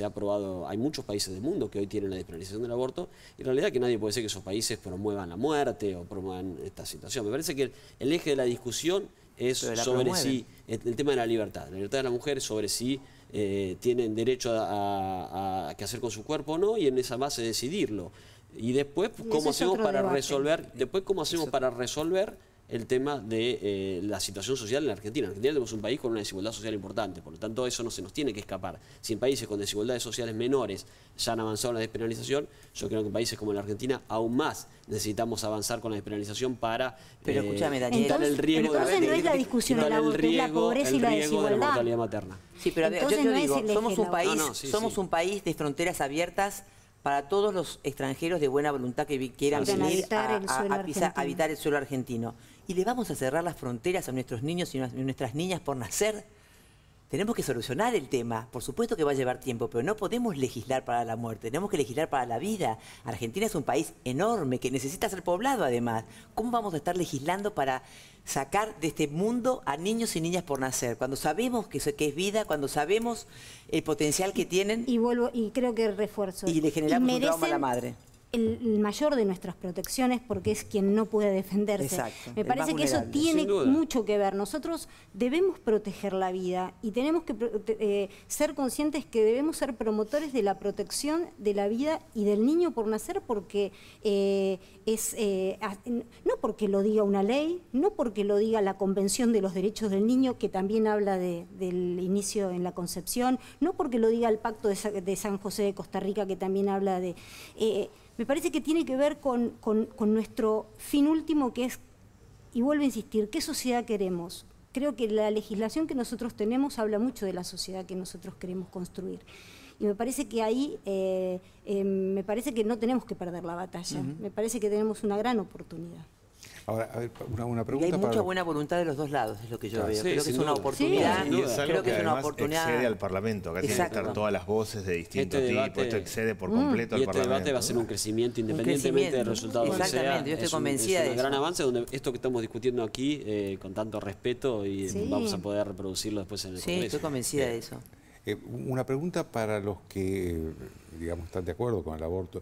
aprobado, hay muchos países del mundo que hoy tienen la despenalización del aborto, y en realidad que nadie puede decir que esos países promuevan la muerte o promuevan esta situación. Me parece que el eje de la discusión es sobre si, el tema de la libertad de la mujer, sobre si tienen derecho a qué hacer con su cuerpo o no, y en esa base decidirlo. Y después, ¿cómo hacemos para resolver el tema de la situación social en la Argentina? En Argentina tenemos un país con una desigualdad social importante, por lo tanto eso no se nos tiene que escapar. Si en países con desigualdades sociales menores ya han avanzado en la despenalización, yo creo que en países como la Argentina aún más necesitamos avanzar con la despenalización para escúchame, Daniel, quitar el riesgo no es la discusión del aborto, es la pobreza y la desigualdad. De la mortalidad materna. Sí, pero yo digo, somos un país de fronteras abiertas para todos los extranjeros de buena voluntad que quieran venir a habitar el suelo argentino. ¿Y le vamos a cerrar las fronteras a nuestros niños y nuestras niñas por nacer? Tenemos que solucionar el tema. Por supuesto que va a llevar tiempo, pero no podemos legislar para la muerte. Tenemos que legislar para la vida. Argentina es un país enorme que necesita ser poblado además. ¿Cómo vamos a estar legislando para sacar de este mundo a niños y niñas por nacer? Cuando sabemos que es vida, cuando sabemos el potencial que tienen. Y creo que refuerzo. Y le generamos un trauma a la madre. El mayor de nuestras protecciones porque es quien no puede defenderse. Exacto, me parece que eso tiene mucho que ver. Nosotros debemos proteger la vida y tenemos que ser conscientes que debemos ser promotores de la protección de la vida y del niño por nacer, porque no porque lo diga una ley, no porque lo diga la Convención de los Derechos del Niño, que también habla del inicio en la concepción, no porque lo diga el Pacto de San José de Costa Rica, que también habla de... me parece que tiene que ver con nuestro fin último, que es y vuelvo a insistir, ¿qué sociedad queremos? Creo que la legislación que nosotros tenemos habla mucho de la sociedad que nosotros queremos construir. Y me parece que ahí, me parece que no tenemos que perder la batalla. Me parece que tenemos una gran oportunidad. Ahora, a ver, una pregunta. Y hay mucha buena voluntad de los dos lados, es lo que yo veo. Sí, creo que es una oportunidad. Y es algo creo que es una además oportunidad. excede al Parlamento. Acá tienen que estar todas las voces de distinto tipo. Esto excede por completo al Parlamento. Y Parlamento. debate va a ser un crecimiento independientemente del resultado que sea. Exactamente, yo estoy convencida de eso. Es un gran avance donde esto que estamos discutiendo aquí con tanto respeto y vamos a poder reproducirlo después en el Congreso. Sí, estoy convencida de eso. Una pregunta para los que, digamos, están de acuerdo con el aborto.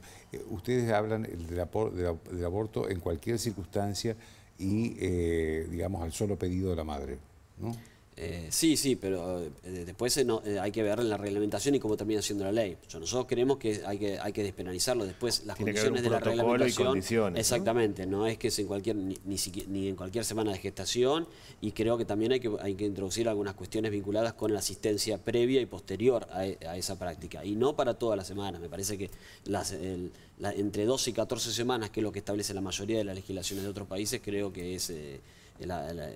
Ustedes hablan del aborto en cualquier circunstancia y, digamos, al solo pedido de la madre, ¿no? Sí, pero después hay que ver en la reglamentación y cómo termina siendo la ley. Nosotros creemos que hay que despenalizarlo. Después las condiciones de la reglamentación. Exactamente, ¿no? Es que es en cualquier, ni en cualquier semana de gestación, y creo que también hay que introducir algunas cuestiones vinculadas con la asistencia previa y posterior a esa práctica. Y no para todas las semanas. Me parece que entre 12 y 14 semanas, que es lo que establece la mayoría de las legislaciones de otros países, creo que es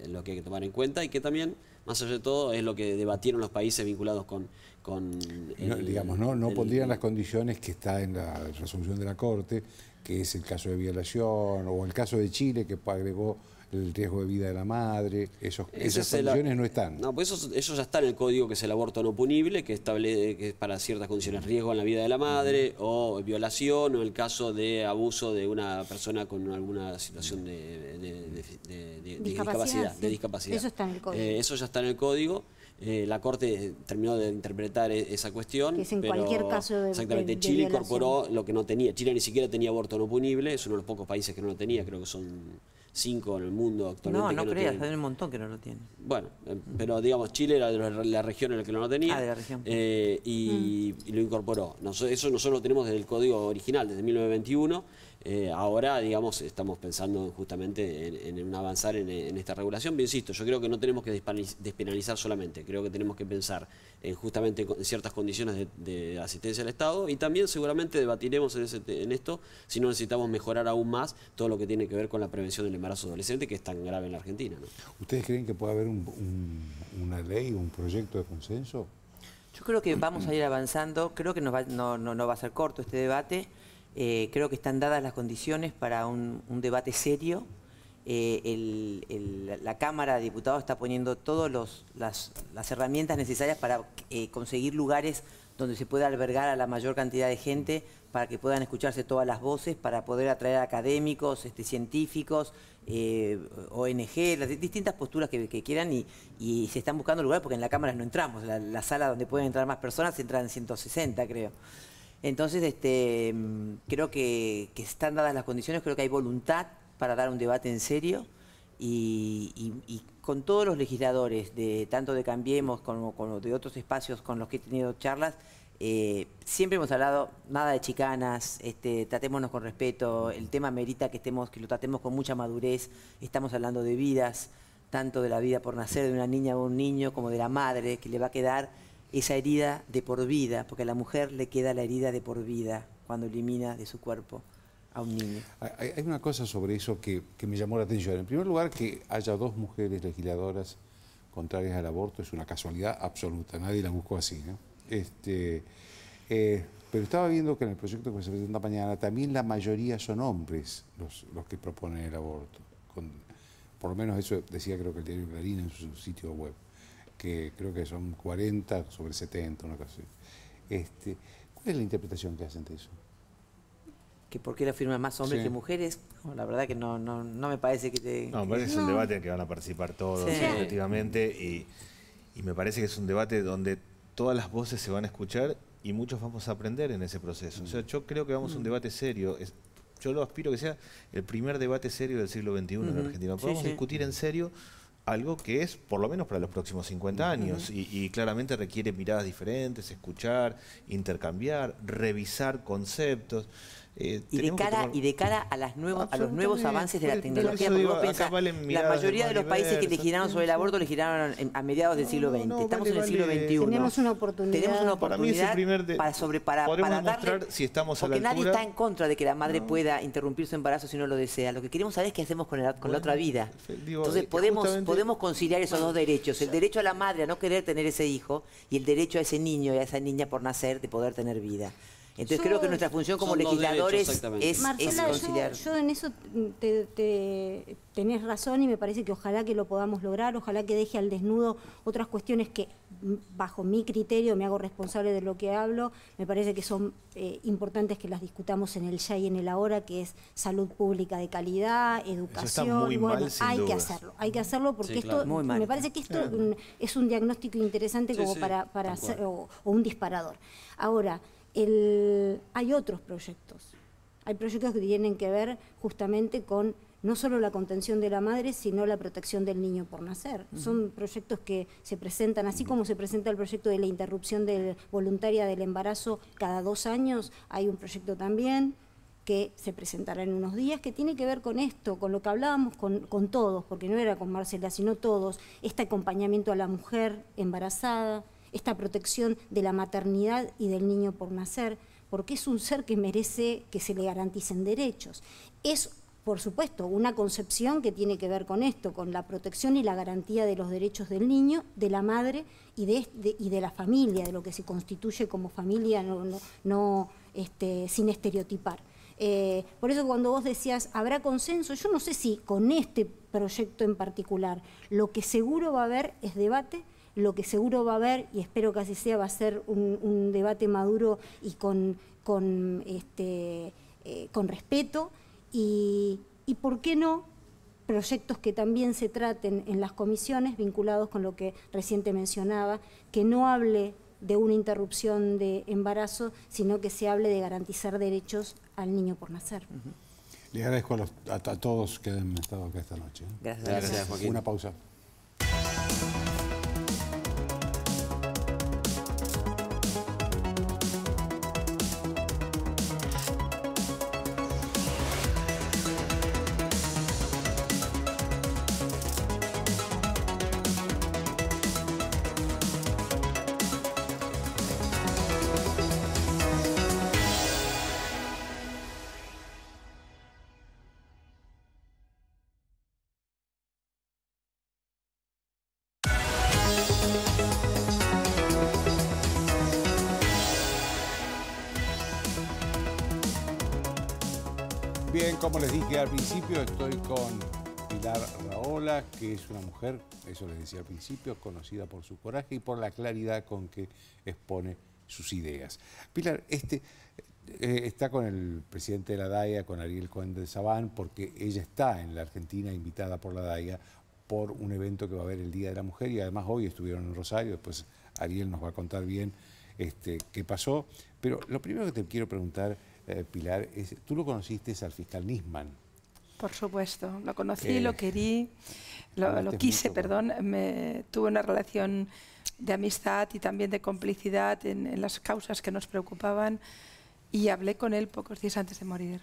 lo que hay que tomar en cuenta, y que también, más allá de todo, es lo que debatieron los países vinculados con no pondrían las condiciones que está en la resolución de la Corte, que es el caso de violación, o el caso de Chile, que agregó el riesgo de vida de la madre. Esas condiciones no están. No, pues eso ya está en el código, que es el aborto no punible, que establece que es para ciertas condiciones: riesgo en la vida de la madre, o violación, o el caso de abuso de una persona con alguna situación de discapacidad. Eso está en el código. Eso ya está en el código. La Corte terminó de interpretar esa cuestión. Que es en cualquier caso de exactamente. Chile incorporó lo que no tenía. Chile ni siquiera tenía aborto no punible, es uno de los pocos países que no lo tenía, creo que son 5 en el mundo actualmente. No creas, hay un montón que no lo tienen. Bueno, pero digamos, Chile era de la región en la que no lo tenía. De la región. Y lo incorporó. Eso nosotros lo tenemos desde el código original, desde 1921. Ahora, digamos, estamos pensando justamente en avanzar en esta regulación. Pero insisto, yo creo que no tenemos que despenalizar solamente. Creo que tenemos que pensar en justamente ciertas condiciones de asistencia al Estado, y también seguramente debatiremos en esto si no necesitamos mejorar aún más todo lo que tiene que ver con la prevención del embarazo adolescente, que es tan grave en la Argentina, ¿no? ¿Ustedes creen que puede haber una ley, un proyecto de consenso? Yo creo que vamos a ir avanzando. Creo que no va a ser corto este debate. Creo que están dadas las condiciones para un debate serio. La Cámara de Diputados está poniendo todas las herramientas necesarias para conseguir lugares donde se pueda albergar a la mayor cantidad de gente, para que puedan escucharse todas las voces, para poder atraer académicos, científicos, ONG, las distintas posturas que quieran, y se están buscando lugares, porque en la Cámara no entramos. La sala donde pueden entrar más personas entran 160, creo. Entonces, creo que están dadas las condiciones, creo que hay voluntad para dar un debate en serio, y con todos los legisladores, tanto de Cambiemos como de otros espacios con los que he tenido charlas, siempre hemos hablado nada de chicanas, tratémonos con respeto, el tema merita que lo tratemos con mucha madurez. Estamos hablando de vidas, tanto de la vida por nacer de una niña o un niño, como de la madre, que le va a quedar esa herida de por vida, porque a la mujer le queda la herida de por vida cuando elimina de su cuerpo a un niño. Hay una cosa sobre eso que me llamó la atención. En primer lugar, que haya 2 mujeres legisladoras contrarias al aborto es una casualidad absoluta, nadie la buscó así, ¿no? Pero estaba viendo que en el proyecto que se presenta mañana también la mayoría son hombres los que proponen el aborto. Por lo menos eso decía, creo que el diario Clarín en su sitio web, que creo que son 40 sobre 70, una cosa así. ¿Cuál es la interpretación que hacen de eso? ¿Que por qué la firman más hombres que mujeres? No, la verdad que no me parece que te... No, me parece que es un debate en que van a participar todos, efectivamente, y me parece que es un debate donde todas las voces se van a escuchar y muchos vamos a aprender en ese proceso. O sea, yo creo que vamos a un debate serio. Yo lo aspiro que sea el primer debate serio del siglo XXI en Argentina. Podemos discutir en serio algo que es, por lo menos para los próximos 50 años, y claramente requiere miradas diferentes, escuchar, intercambiar, revisar conceptos. Y de cara a los nuevos avances de la tecnología, porque vos pensás, la mayoría de los países que legislaron sobre el aborto legislaron a mediados del siglo XX. Estamos en el siglo XXI. Tenemos una oportunidad. Para darle, si estamos a la porque altura. nadie está en contra de que la madre pueda interrumpir su embarazo si no lo desea. Lo que queremos saber es qué hacemos con la otra vida. Entonces podemos conciliar esos dos derechos. El derecho a la madre a no querer tener ese hijo y el derecho a ese niño y a esa niña por nacer de poder tener vida. Entonces creo que nuestra función como legisladores es conciliar. Yo en eso tenés razón y me parece que ojalá que lo podamos lograr, ojalá que deje al desnudo otras cuestiones que bajo mi criterio me hago responsable de lo que hablo, me parece que son importantes que las discutamos en el ya y en el ahora, que es salud pública de calidad, educación, hay que hacerlo porque sí, claro, esto me parece que esto es un diagnóstico interesante como para hacer, o un disparador. Ahora, hay otros proyectos. Hay proyectos que tienen que ver justamente con no solo la contención de la madre, sino la protección del niño por nacer. Son proyectos que se presentan, así como se presenta el proyecto de la interrupción voluntaria del embarazo cada 2 años, hay un proyecto también que se presentará en unos días, que tiene que ver con esto, con lo que hablábamos con todos, porque no era con Marcela, sino todos, este acompañamiento a la mujer embarazada, esta protección de la maternidad y del niño por nacer, porque es un ser que merece que se le garanticen derechos. Es, por supuesto, una concepción que tiene que ver con esto, con la protección y la garantía de los derechos del niño, de la madre y de la familia, de lo que se constituye como familia, sin estereotipar. Por eso cuando vos decías, ¿habrá consenso? Yo no sé si con este proyecto en particular, lo que seguro va a haber es debate. Lo que seguro va a haber, y espero que así sea, va a ser un debate maduro y con respeto, y ¿por qué no? Proyectos que también se traten en las comisiones vinculados con lo que recién te mencionaba, que no hable de una interrupción de embarazo, sino que se hable de garantizar derechos al niño por nacer. Les agradezco a todos que han estado acá esta noche. Gracias, Joaquín. Una pausa. Bien, como les dije al principio, estoy con Pilar Rahola, que es una mujer, eso les decía al principio, conocida por su coraje y por la claridad con que expone sus ideas. Pilar, está con el presidente de la DAIA, con Ariel Cohen de Sabán, porque ella está en la Argentina invitada por la DAIA por un evento que va a haber el Día de la Mujer, y además hoy estuvieron en Rosario. Después Ariel nos va a contar bien qué pasó. Pero lo primero que te quiero preguntar, Pilar, ¿tú lo conociste al fiscal Nisman? Por supuesto, lo conocí, lo querí, lo quise, perdón. Tuve una relación de amistad y también de complicidad en las causas que nos preocupaban, y hablé con él pocos días antes de morir.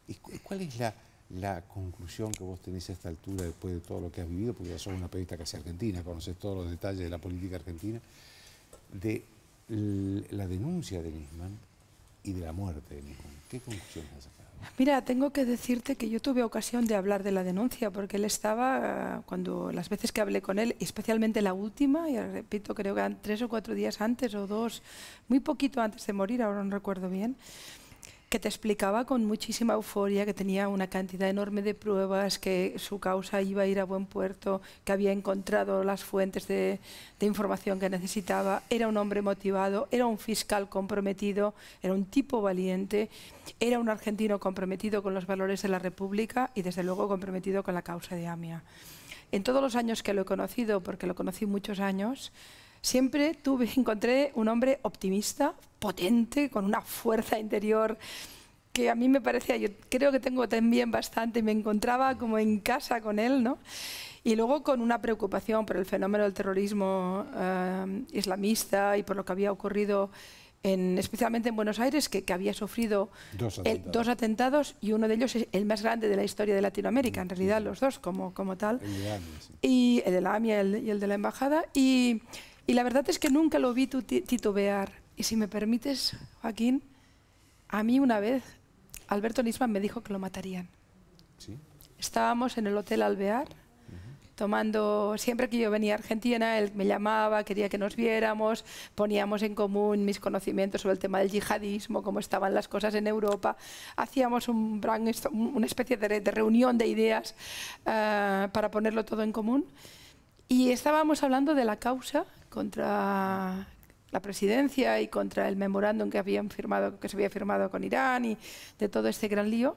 ¿Y cuál es la conclusión que vos tenés a esta altura después de todo lo que has vivido? Porque ya sos una periodista casi argentina, conoces todos los detalles de la política argentina, de la denuncia de Nisman y de la muerte de Nisman. ¿Qué conclusiones has sacado? Mira, tengo que decirte que yo tuve ocasión de hablar de la denuncia, porque él estaba, cuando las veces que hablé con él, especialmente la última, y repito, creo que eran 3 o 4 días antes o 2, muy poquito antes de morir, ahora no recuerdo bien, que te explicaba con muchísima euforia que tenía una cantidad enorme de pruebas, que su causa iba a ir a buen puerto, que había encontrado las fuentes de información que necesitaba, era un hombre motivado, era un fiscal comprometido, era un tipo valiente, era un argentino comprometido con los valores de la República y desde luego comprometido con la causa de AMIA. En todos los años que lo he conocido, porque lo conocí muchos años, siempre encontré un hombre optimista, potente, con una fuerza interior que a mí me parecía, yo creo que tengo también bastante, me encontraba como en casa con él, ¿no? Y luego con una preocupación por el fenómeno del terrorismo islamista y por lo que había ocurrido especialmente en Buenos Aires, que había sufrido dos atentados, y uno de ellos es el más grande de la historia de Latinoamérica, en realidad los dos como tal. El de la AMIA, sí. Y el de la AMIA y el de la Embajada. Y la verdad es que nunca lo vi titubear. Y si me permites, Joaquín, a mí una vez Alberto Nisman me dijo que lo matarían. ¿Sí? Estábamos en el Hotel Alvear, tomando, siempre que yo venía a Argentina, él me llamaba, quería que nos viéramos, poníamos en común mis conocimientos sobre el tema del yihadismo, cómo estaban las cosas en Europa, hacíamos una especie de reunión de ideas para ponerlo todo en común, y estábamos hablando de la causa contra la presidencia y contra el memorándum que se había firmado con Irán y de todo este gran lío.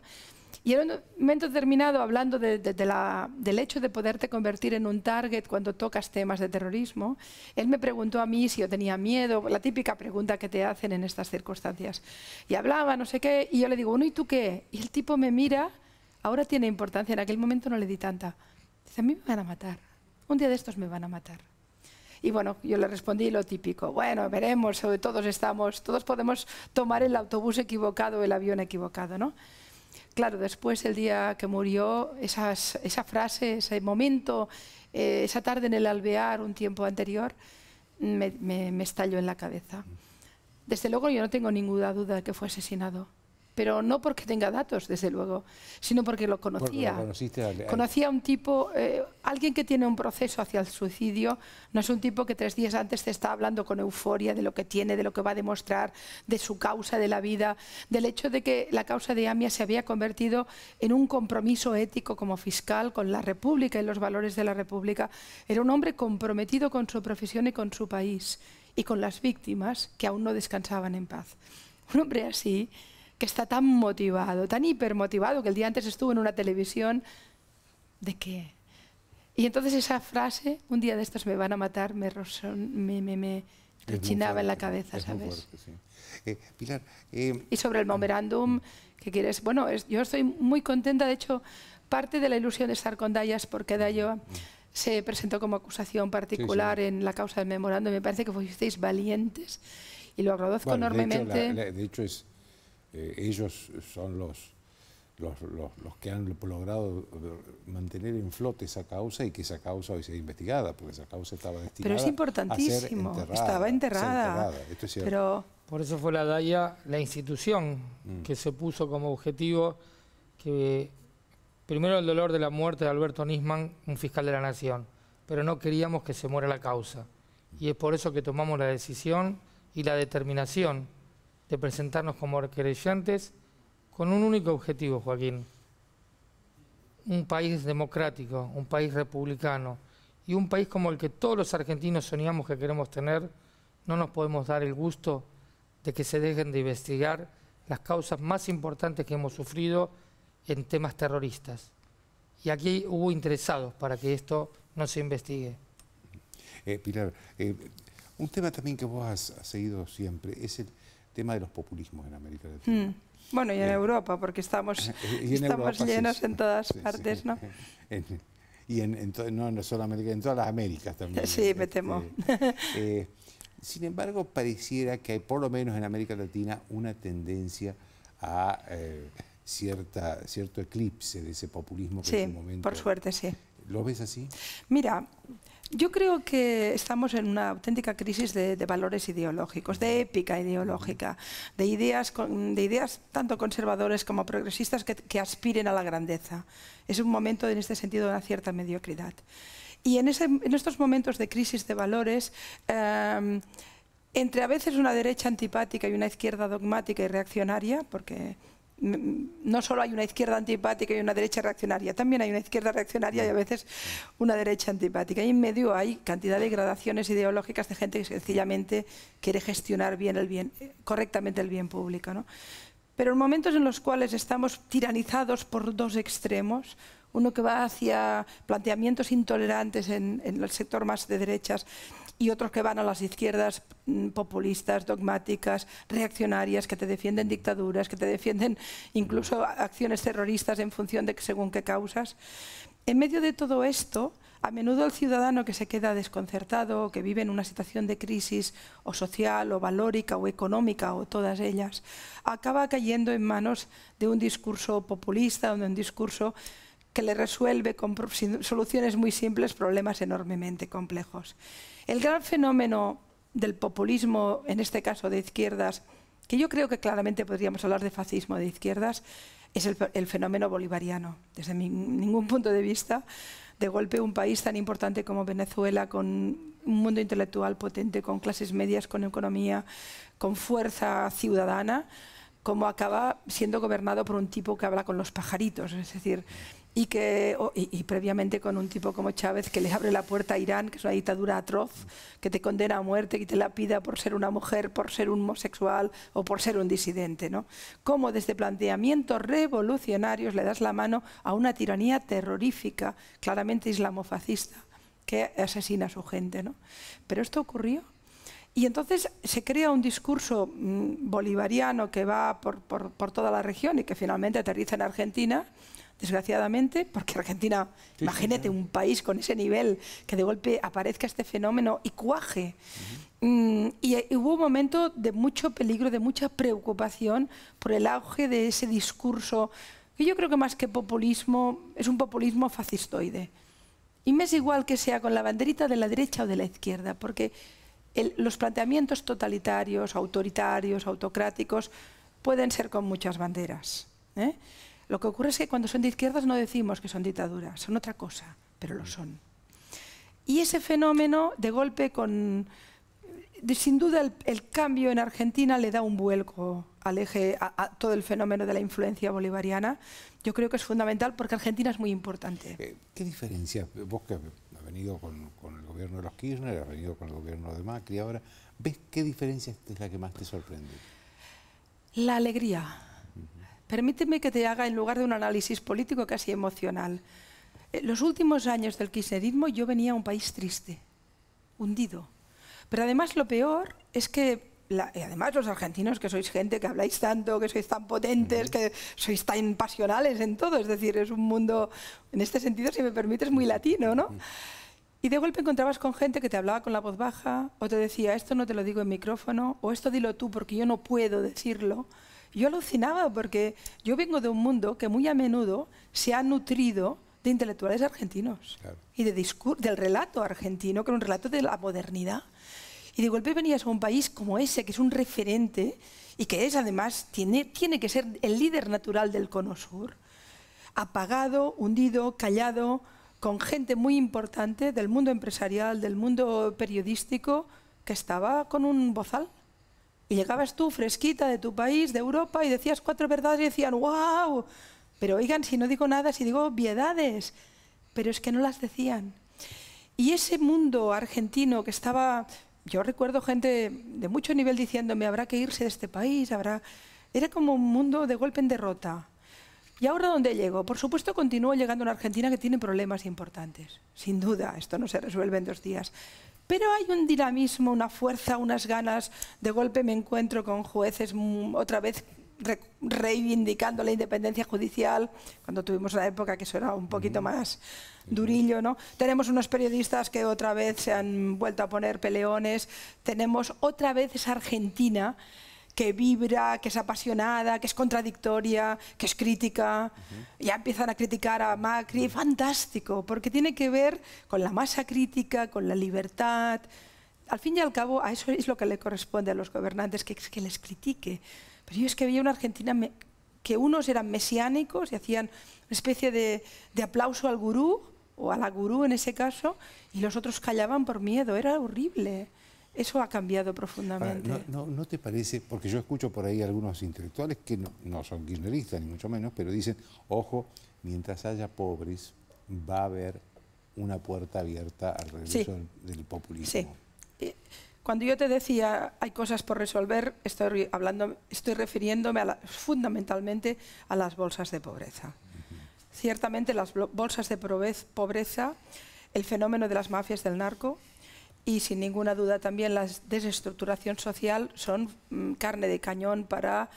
Y en un momento determinado, hablando del hecho de poderte convertir en un target cuando tocas temas de terrorismo, él me preguntó a mí si yo tenía miedo, la típica pregunta que te hacen en estas circunstancias. Y hablaba, no sé qué, y yo le digo, bueno, ¿y tú qué? Y el tipo me mira, ahora tiene importancia, en aquel momento no le di tanta. Dice, a mí me van a matar, un día de estos me van a matar. Y bueno, yo le respondí lo típico, bueno, veremos, todos podemos tomar el autobús equivocado o el avión equivocado, ¿no? Claro, después, el día que murió, esa frase, ese momento, esa tarde en el Alvear, un tiempo anterior, me estalló en la cabeza. Desde luego yo no tengo ninguna duda de que fue asesinado, pero no porque tenga datos, desde luego, sino porque lo conocía. Conocía a un tipo, alguien que tiene un proceso hacia el suicidio, no es un tipo que 3 días antes te está hablando con euforia de lo que tiene, de lo que va a demostrar, de su causa, de la vida, del hecho de que la causa de AMIA se había convertido en un compromiso ético como fiscal con la República y los valores de la República. Era un hombre comprometido con su profesión y con su país, y con las víctimas que aún no descansaban en paz. Un hombre así, que está tan motivado, tan hipermotivado, que el día antes estuvo en una televisión, ¿de qué? Y entonces esa frase, un día de estos me van a matar, me rechinaba en la cabeza, ¿sabes? Fuerte, sí. Pilar, y sobre el memorándum, ¿qué quieres? Bueno, yo estoy muy contenta, de hecho, parte de la ilusión de estar con Dayas, porque Dayo se presentó como acusación particular en la causa del memorándum, me parece que fuisteis valientes, y lo agradezco enormemente. De hecho ellos son los que han logrado mantener en flote esa causa, y que esa causa hoy sea investigada, porque esa causa estaba destinada pero es importantísimo, a ser enterrada, estaba enterrada. Esto es cierto. Pero por eso fue la DAIA, la institución que se puso como objetivo que primero el dolor de la muerte de Alberto Nisman, un fiscal de la Nación, pero no queríamos que se muera la causa, y es por eso que tomamos la decisión y la determinación de presentarnos como querellantes con un único objetivo, Joaquín: un país democrático, un país republicano y un país como el que todos los argentinos soñamos que queremos tener. No nos podemos dar el gusto de que se dejen de investigar las causas más importantes que hemos sufrido en temas terroristas. Y aquí hubo interesados para que esto no se investigue. Pilar, un tema también que vos has seguido siempre es el tema de los populismos en América Latina. Bueno, y en Europa, porque estamos llenos en todas partes, ¿no? Y no solo América, en todas las Américas también. Sí, me temo. Sin embargo, pareciera que hay, por lo menos en América Latina, una tendencia a cierto eclipse de ese populismo que en su momento... Sí, por suerte, sí. ¿Lo ves así? Mira, yo creo que estamos en una auténtica crisis de valores ideológicos, de épica ideológica, de ideas tanto conservadoras como progresistas que aspiren a la grandeza. Es un momento, en este sentido, de una cierta mediocridad. Y en estos momentos de crisis de valores, entre a veces una derecha antipática y una izquierda dogmática y reaccionaria, porque no solo hay una izquierda antipática y una derecha reaccionaria, también hay una izquierda reaccionaria y a veces una derecha antipática. Y en medio hay cantidad de gradaciones ideológicas de gente que sencillamente quiere gestionar correctamente el bien público, ¿no? Pero en momentos en los cuales estamos tiranizados por dos extremos, uno que va hacia planteamientos intolerantes en el sector más de derechas y otros que van a las izquierdas populistas, dogmáticas, reaccionarias, que te defienden dictaduras, que te defienden incluso acciones terroristas en función de según qué causas. En medio de todo esto A menudo el ciudadano que se queda desconcertado, que vive en una situación de crisis o social o valórica o económica o todas ellas, acaba cayendo en manos de un discurso populista o de un discurso que le resuelve con soluciones muy simples problemas enormemente complejos. El gran fenómeno del populismo, en este caso de izquierdas, que yo creo que claramente podríamos hablar de fascismo de izquierdas, es el fenómeno bolivariano. Desde ningún punto de vista, de golpe un país tan importante como Venezuela, con un mundo intelectual potente, con clases medias, con economía, con fuerza ciudadana, como acaba siendo gobernado por un tipo que habla con los pajaritos, es decir, y previamente con un tipo como Chávez que le abre la puerta a Irán, que es una dictadura atroz, que te condena a muerte, que te la pida por ser una mujer, por ser un homosexual o por ser un disidente, ¿no? Cómo desde planteamientos revolucionarios le das la mano a una tiranía terrorífica, claramente islamofascista, que asesina a su gente, ¿no? Pero esto ocurrió. Y entonces se crea un discurso bolivariano que va por toda la región y que finalmente aterriza en Argentina, desgraciadamente, porque Argentina, imagínate un país con ese nivel, que de golpe aparezca este fenómeno y cuaje. Y hubo un momento de mucho peligro, de mucha preocupación por el auge de ese discurso, que yo creo que más que populismo, es un populismo fascistoide. Y me es igual que sea con la banderita de la derecha o de la izquierda, porque los planteamientos totalitarios, autoritarios, autocráticos, pueden ser con muchas banderas, ¿eh? Lo que ocurre es que cuando son de izquierdas no decimos que son dictaduras, son otra cosa, pero lo son. Y ese fenómeno, de golpe, sin duda el cambio en Argentina le da un vuelco al eje, a todo el fenómeno de la influencia bolivariana. Yo creo que es fundamental porque Argentina es muy importante. ¿Qué diferencia? Vos que has venido con el gobierno de los Kirchner, has venido con el gobierno de Macri ahora, ¿ves qué diferencia es la que más te sorprende? La alegría. Permíteme que te haga, en lugar de un análisis político, casi emocional. Los últimos años del kirchnerismo yo venía a un país triste, hundido. Pero además lo peor es que, además los argentinos, que sois gente que habláis tanto, que sois tan potentes, que sois tan pasionales en todo, es decir, es un mundo, en este sentido, si me permites, muy latino, ¿no? Y de golpe encontrabas con gente que te hablaba con la voz baja, o te decía, esto no te lo digo en micrófono, o esto dilo tú porque yo no puedo decirlo. Yo alucinaba porque yo vengo de un mundo que muy a menudo se ha nutrido de intelectuales argentinos, claro, y del relato argentino, que era un relato de la modernidad. Y de golpe venías a un país como ese, que es un referente y que es además, tiene que ser el líder natural del Cono Sur, apagado, hundido, callado, con gente muy importante del mundo empresarial, del mundo periodístico, que estaba con un bozal. Y llegabas tú fresquita de tu país, de Europa, y decías 4 verdades y decían, ¡wow! Pero oigan, si no digo nada, si digo obviedades. Pero es que no las decían. Y ese mundo argentino que estaba... Yo recuerdo gente de mucho nivel diciéndome, habrá que irse de este país, Era como un mundo de golpe en derrota. ¿Y ahora dónde llego? Por supuesto continúo llegando a una Argentina que tiene problemas importantes. Sin duda, esto no se resuelve en 2 días. Pero hay un dinamismo, una fuerza, unas ganas. De golpe me encuentro con jueces otra vez reivindicando la independencia judicial, cuando tuvimos una época que eso era un poquito más durillo, ¿no? Tenemos unos periodistas que otra vez se han vuelto a poner peleones. Tenemos otra vez esa Argentina que vibra, que es apasionada, que es contradictoria, que es crítica. Ya empiezan a criticar a Macri. Fantástico, porque tiene que ver con la masa crítica, con la libertad. Al fin y al cabo, a eso es lo que le corresponde a los gobernantes, que les critique. Pero yo es que veía una Argentina que unos eran mesiánicos y hacían una especie de aplauso al gurú, o a la gurú en ese caso, y los otros callaban por miedo. Era horrible. Eso ha cambiado profundamente. Ahora, ¿no te parece? Porque yo escucho por ahí algunos intelectuales que no son kirchneristas, ni mucho menos, pero dicen, ojo, mientras haya pobres, va a haber una puerta abierta al regreso del populismo. Sí. Cuando yo te decía hay cosas por resolver, estoy refiriéndome fundamentalmente a las bolsas de pobreza. Ciertamente las bolsas de pobreza, el fenómeno de las mafias del narco, y sin ninguna duda también la desestructuración social son carne de cañón para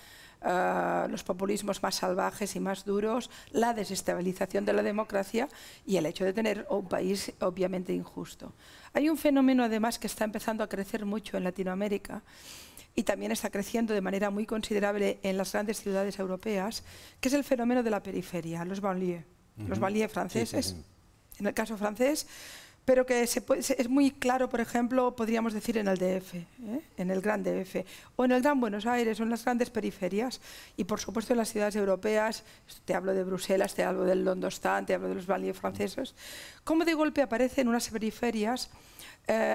los populismos más salvajes y más duros, la desestabilización de la democracia y el hecho de tener un país obviamente injusto. Hay un fenómeno además que está empezando a crecer mucho en Latinoamérica y también está creciendo de manera muy considerable en las grandes ciudades europeas, que es el fenómeno de la periferia, los banlieues, los banlieues franceses, en el caso francés, pero que es muy claro, por ejemplo, podríamos decir en el DF, en el Gran DF, o en el Gran Buenos Aires, o en las grandes periferias, y por supuesto en las ciudades europeas. Te hablo de Bruselas, te hablo del London, te hablo de los banlieues franceses, cómo de golpe aparecen unas periferias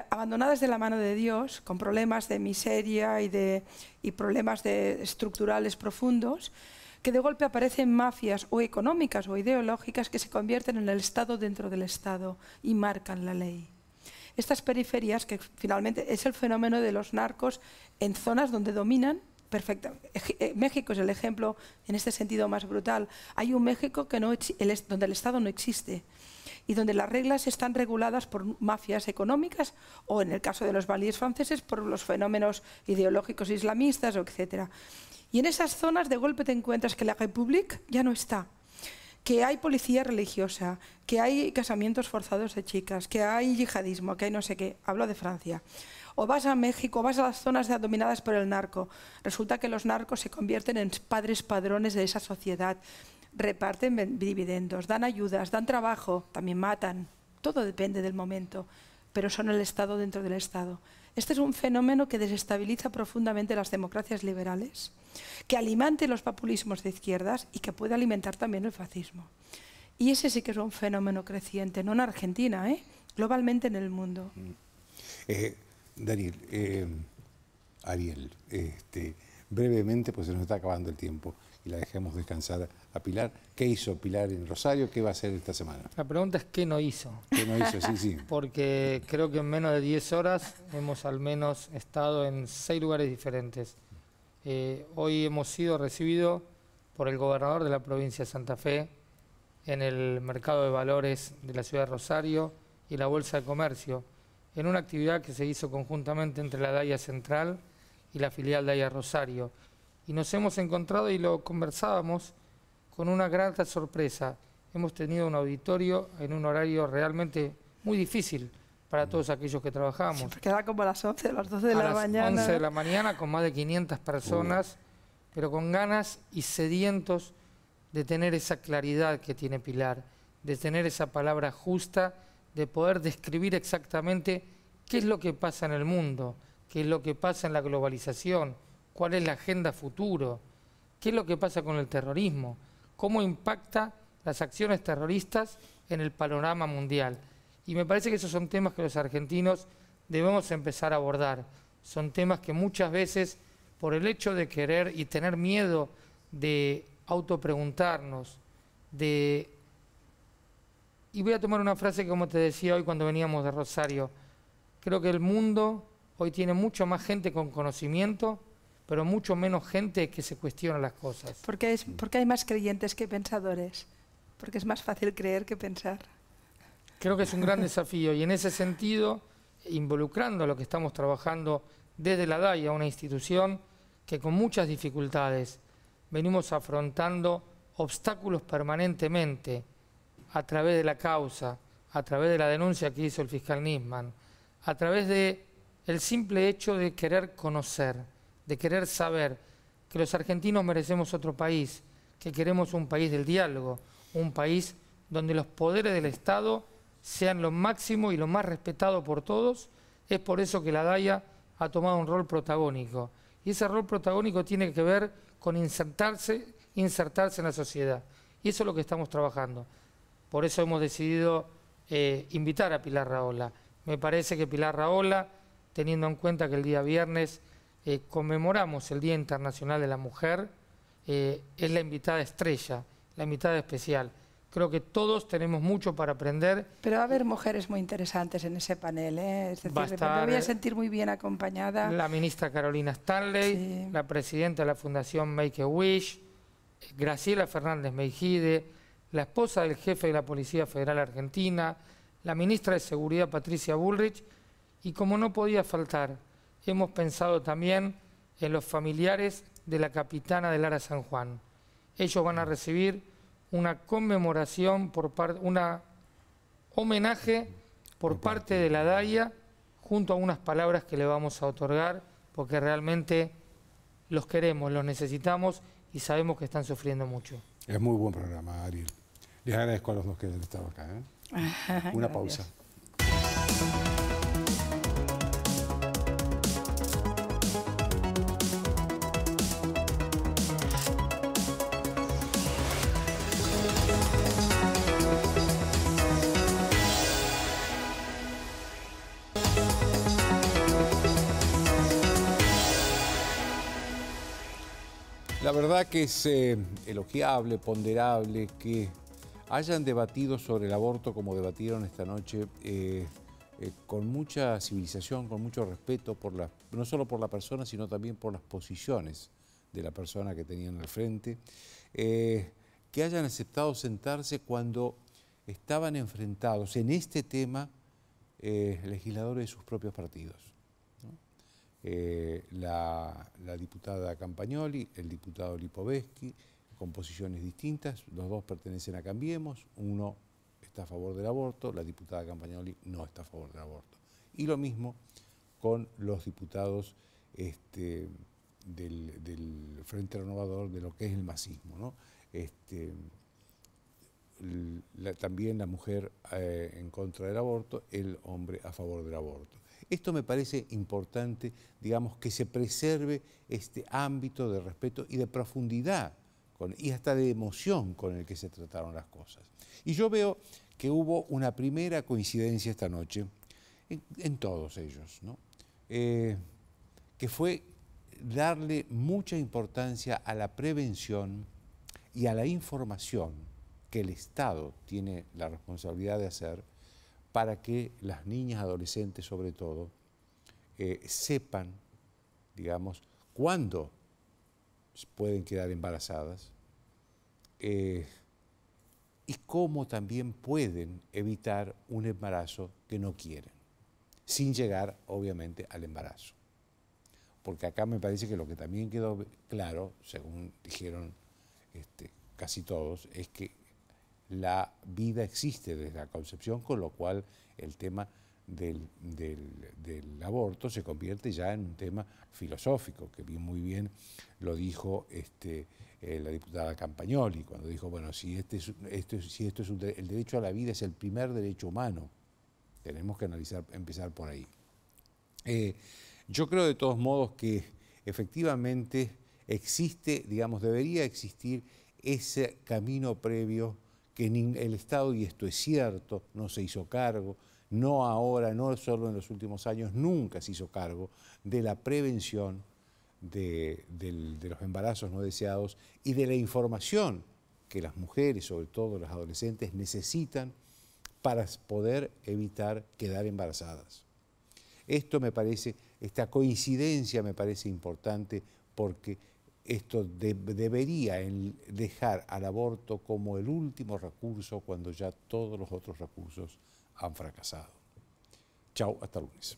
abandonadas de la mano de Dios, con problemas de miseria y problemas estructurales profundos, que de golpe aparecen mafias o económicas o ideológicas que se convierten en el Estado dentro del Estado y marcan la ley. Estas periferias, que finalmente es el fenómeno de los narcos en zonas donde dominan perfectamente. México es el ejemplo en este sentido más brutal. Hay un México que donde el Estado no existe y donde las reglas están reguladas por mafias económicas o, en el caso de los banlieues franceses, por los fenómenos ideológicos islamistas, etc. Y en esas zonas de golpe te encuentras que la République ya no está, que hay policía religiosa, que hay casamientos forzados de chicas, que hay yihadismo, que hay no sé qué. Hablo de Francia. O vas a México, vas a las zonas dominadas por el narco. Resulta que los narcos se convierten en padres padrones de esa sociedad. Reparten dividendos, dan ayudas, dan trabajo, también matan. Todo depende del momento, pero son el Estado dentro del Estado. Este es un fenómeno que desestabiliza profundamente las democracias liberales, que alimente los populismos de izquierdas y que puede alimentar también el fascismo. Y ese sí que es un fenómeno creciente, no en Argentina, globalmente en el mundo. Daniel, Ariel, brevemente, pues se nos está acabando el tiempo y la dejemos descansar a Pilar. ¿Qué hizo Pilar en Rosario? ¿Qué va a hacer esta semana? La pregunta es ¿qué no hizo? ¿Qué no hizo? Sí, sí. Porque creo que en menos de 10 horas hemos al menos estado en 6 lugares diferentes. Hoy hemos sido recibidos por el gobernador de la provincia de Santa Fe en el mercado de valores de la ciudad de Rosario y la Bolsa de Comercio, en una actividad que se hizo conjuntamente entre la DAIA Central y la filial DAIA Rosario. Y nos hemos encontrado y lo conversábamos con una grata sorpresa. Hemos tenido un auditorio en un horario realmente muy difícil para todos aquellos que trabajamos. Sí, porque era como a las 11, a las 12 de la mañana. A las 11 de la mañana con más de 500 personas, pero con ganas y sedientos de tener esa claridad que tiene Pilar, de tener esa palabra justa, de poder describir exactamente qué es lo que pasa en el mundo, qué es lo que pasa en la globalización, cuál es la agenda futuro, qué es lo que pasa con el terrorismo, cómo impacta las acciones terroristas en el panorama mundial. Y me parece que esos son temas que los argentinos debemos empezar a abordar. Son temas que muchas veces, por el hecho de querer y tener miedo de autopreguntarnos, y voy a tomar una frase que, como te decía hoy cuando veníamos de Rosario, creo que el mundo hoy tiene mucho más gente con conocimiento, pero mucho menos gente que se cuestiona las cosas. Porque hay más creyentes que pensadores, porque es más fácil creer que pensar. Creo que es un gran desafío y en ese sentido, involucrando lo que estamos trabajando desde la DAIA, una institución que con muchas dificultades venimos afrontando obstáculos permanentemente a través de la causa, a través de la denuncia que hizo el fiscal Nisman, a través del simple hecho de querer conocer, de querer saber que los argentinos merecemos otro país, que queremos un país del diálogo, un país donde los poderes del Estado sean lo máximo y lo más respetado por todos. Es por eso que la DAIA ha tomado un rol protagónico. Y ese rol protagónico tiene que ver con insertarse en la sociedad. Y eso es lo que estamos trabajando. Por eso hemos decidido invitar a Pilar Rahola. Me parece que Pilar Rahola, teniendo en cuenta que el día viernes conmemoramos el Día Internacional de la Mujer, es la invitada estrella, la invitada especial. Creo que todos tenemos mucho para aprender. Pero va a haber mujeres muy interesantes en ese panel, es decir, me voy a sentir muy bien acompañada. La ministra Carolina Stanley, sí, la presidenta de la Fundación Make-A-Wish, Graciela Fernández Meijide, la esposa del jefe de la Policía Federal Argentina, la ministra de Seguridad Patricia Bullrich, y como no podía faltar, hemos pensado también en los familiares de la capitana del Ara San Juan. Ellos van a recibir una conmemoración, una homenaje por parte de la DAIA, junto a unas palabras que le vamos a otorgar, porque realmente los queremos, los necesitamos y sabemos que están sufriendo mucho. Es muy buen programa, Ariel. Les agradezco a los dos que han estado acá. Una pausa. La verdad que es elogiable, ponderable que hayan debatido sobre el aborto como debatieron esta noche, con mucha civilización, con mucho respeto, no solo por la persona, sino también por las posiciones de la persona que tenían al frente, que hayan aceptado sentarse cuando estaban enfrentados en este tema legisladores de sus propios partidos. La diputada Campagnoli, el diputado Lipovetsky, con posiciones distintas, los dos pertenecen a Cambiemos, uno está a favor del aborto, la diputada Campagnoli no está a favor del aborto. Y lo mismo con los diputados del Frente Renovador, de lo que es el masismo, ¿no? También la mujer en contra del aborto, el hombre a favor del aborto. Esto me parece importante, digamos, que se preserve este ámbito de respeto y de profundidad y hasta de emoción con el que se trataron las cosas. Y yo veo que hubo una primera coincidencia esta noche en todos ellos, ¿no? Que fue darle mucha importancia a la prevención y a la información que el Estado tiene la responsabilidad de hacer para que las niñas, adolescentes sobre todo, sepan, digamos, cuándo pueden quedar embarazadas y cómo también pueden evitar un embarazo que no quieren, sin llegar, obviamente, al embarazo. Porque acá me parece que lo que también quedó claro, según dijeron casi todos, es que la vida existe desde la concepción, con lo cual el tema del aborto se convierte ya en un tema filosófico, que muy bien lo dijo la diputada Campagnoli, cuando dijo, bueno, si el derecho a la vida es el primer derecho humano, tenemos que empezar por ahí. Yo creo de todos modos que efectivamente existe, digamos, debería existir ese camino previo que el Estado, y esto es cierto, no se hizo cargo, no ahora, no solo en los últimos años, nunca se hizo cargo de la prevención de los embarazos no deseados y de la información que las mujeres, sobre todo las adolescentes, necesitan para poder evitar quedar embarazadas. Esto me parece, esta coincidencia me parece importante porque esto debería dejar al aborto como el último recurso cuando ya todos los otros recursos han fracasado. Chao, hasta lunes.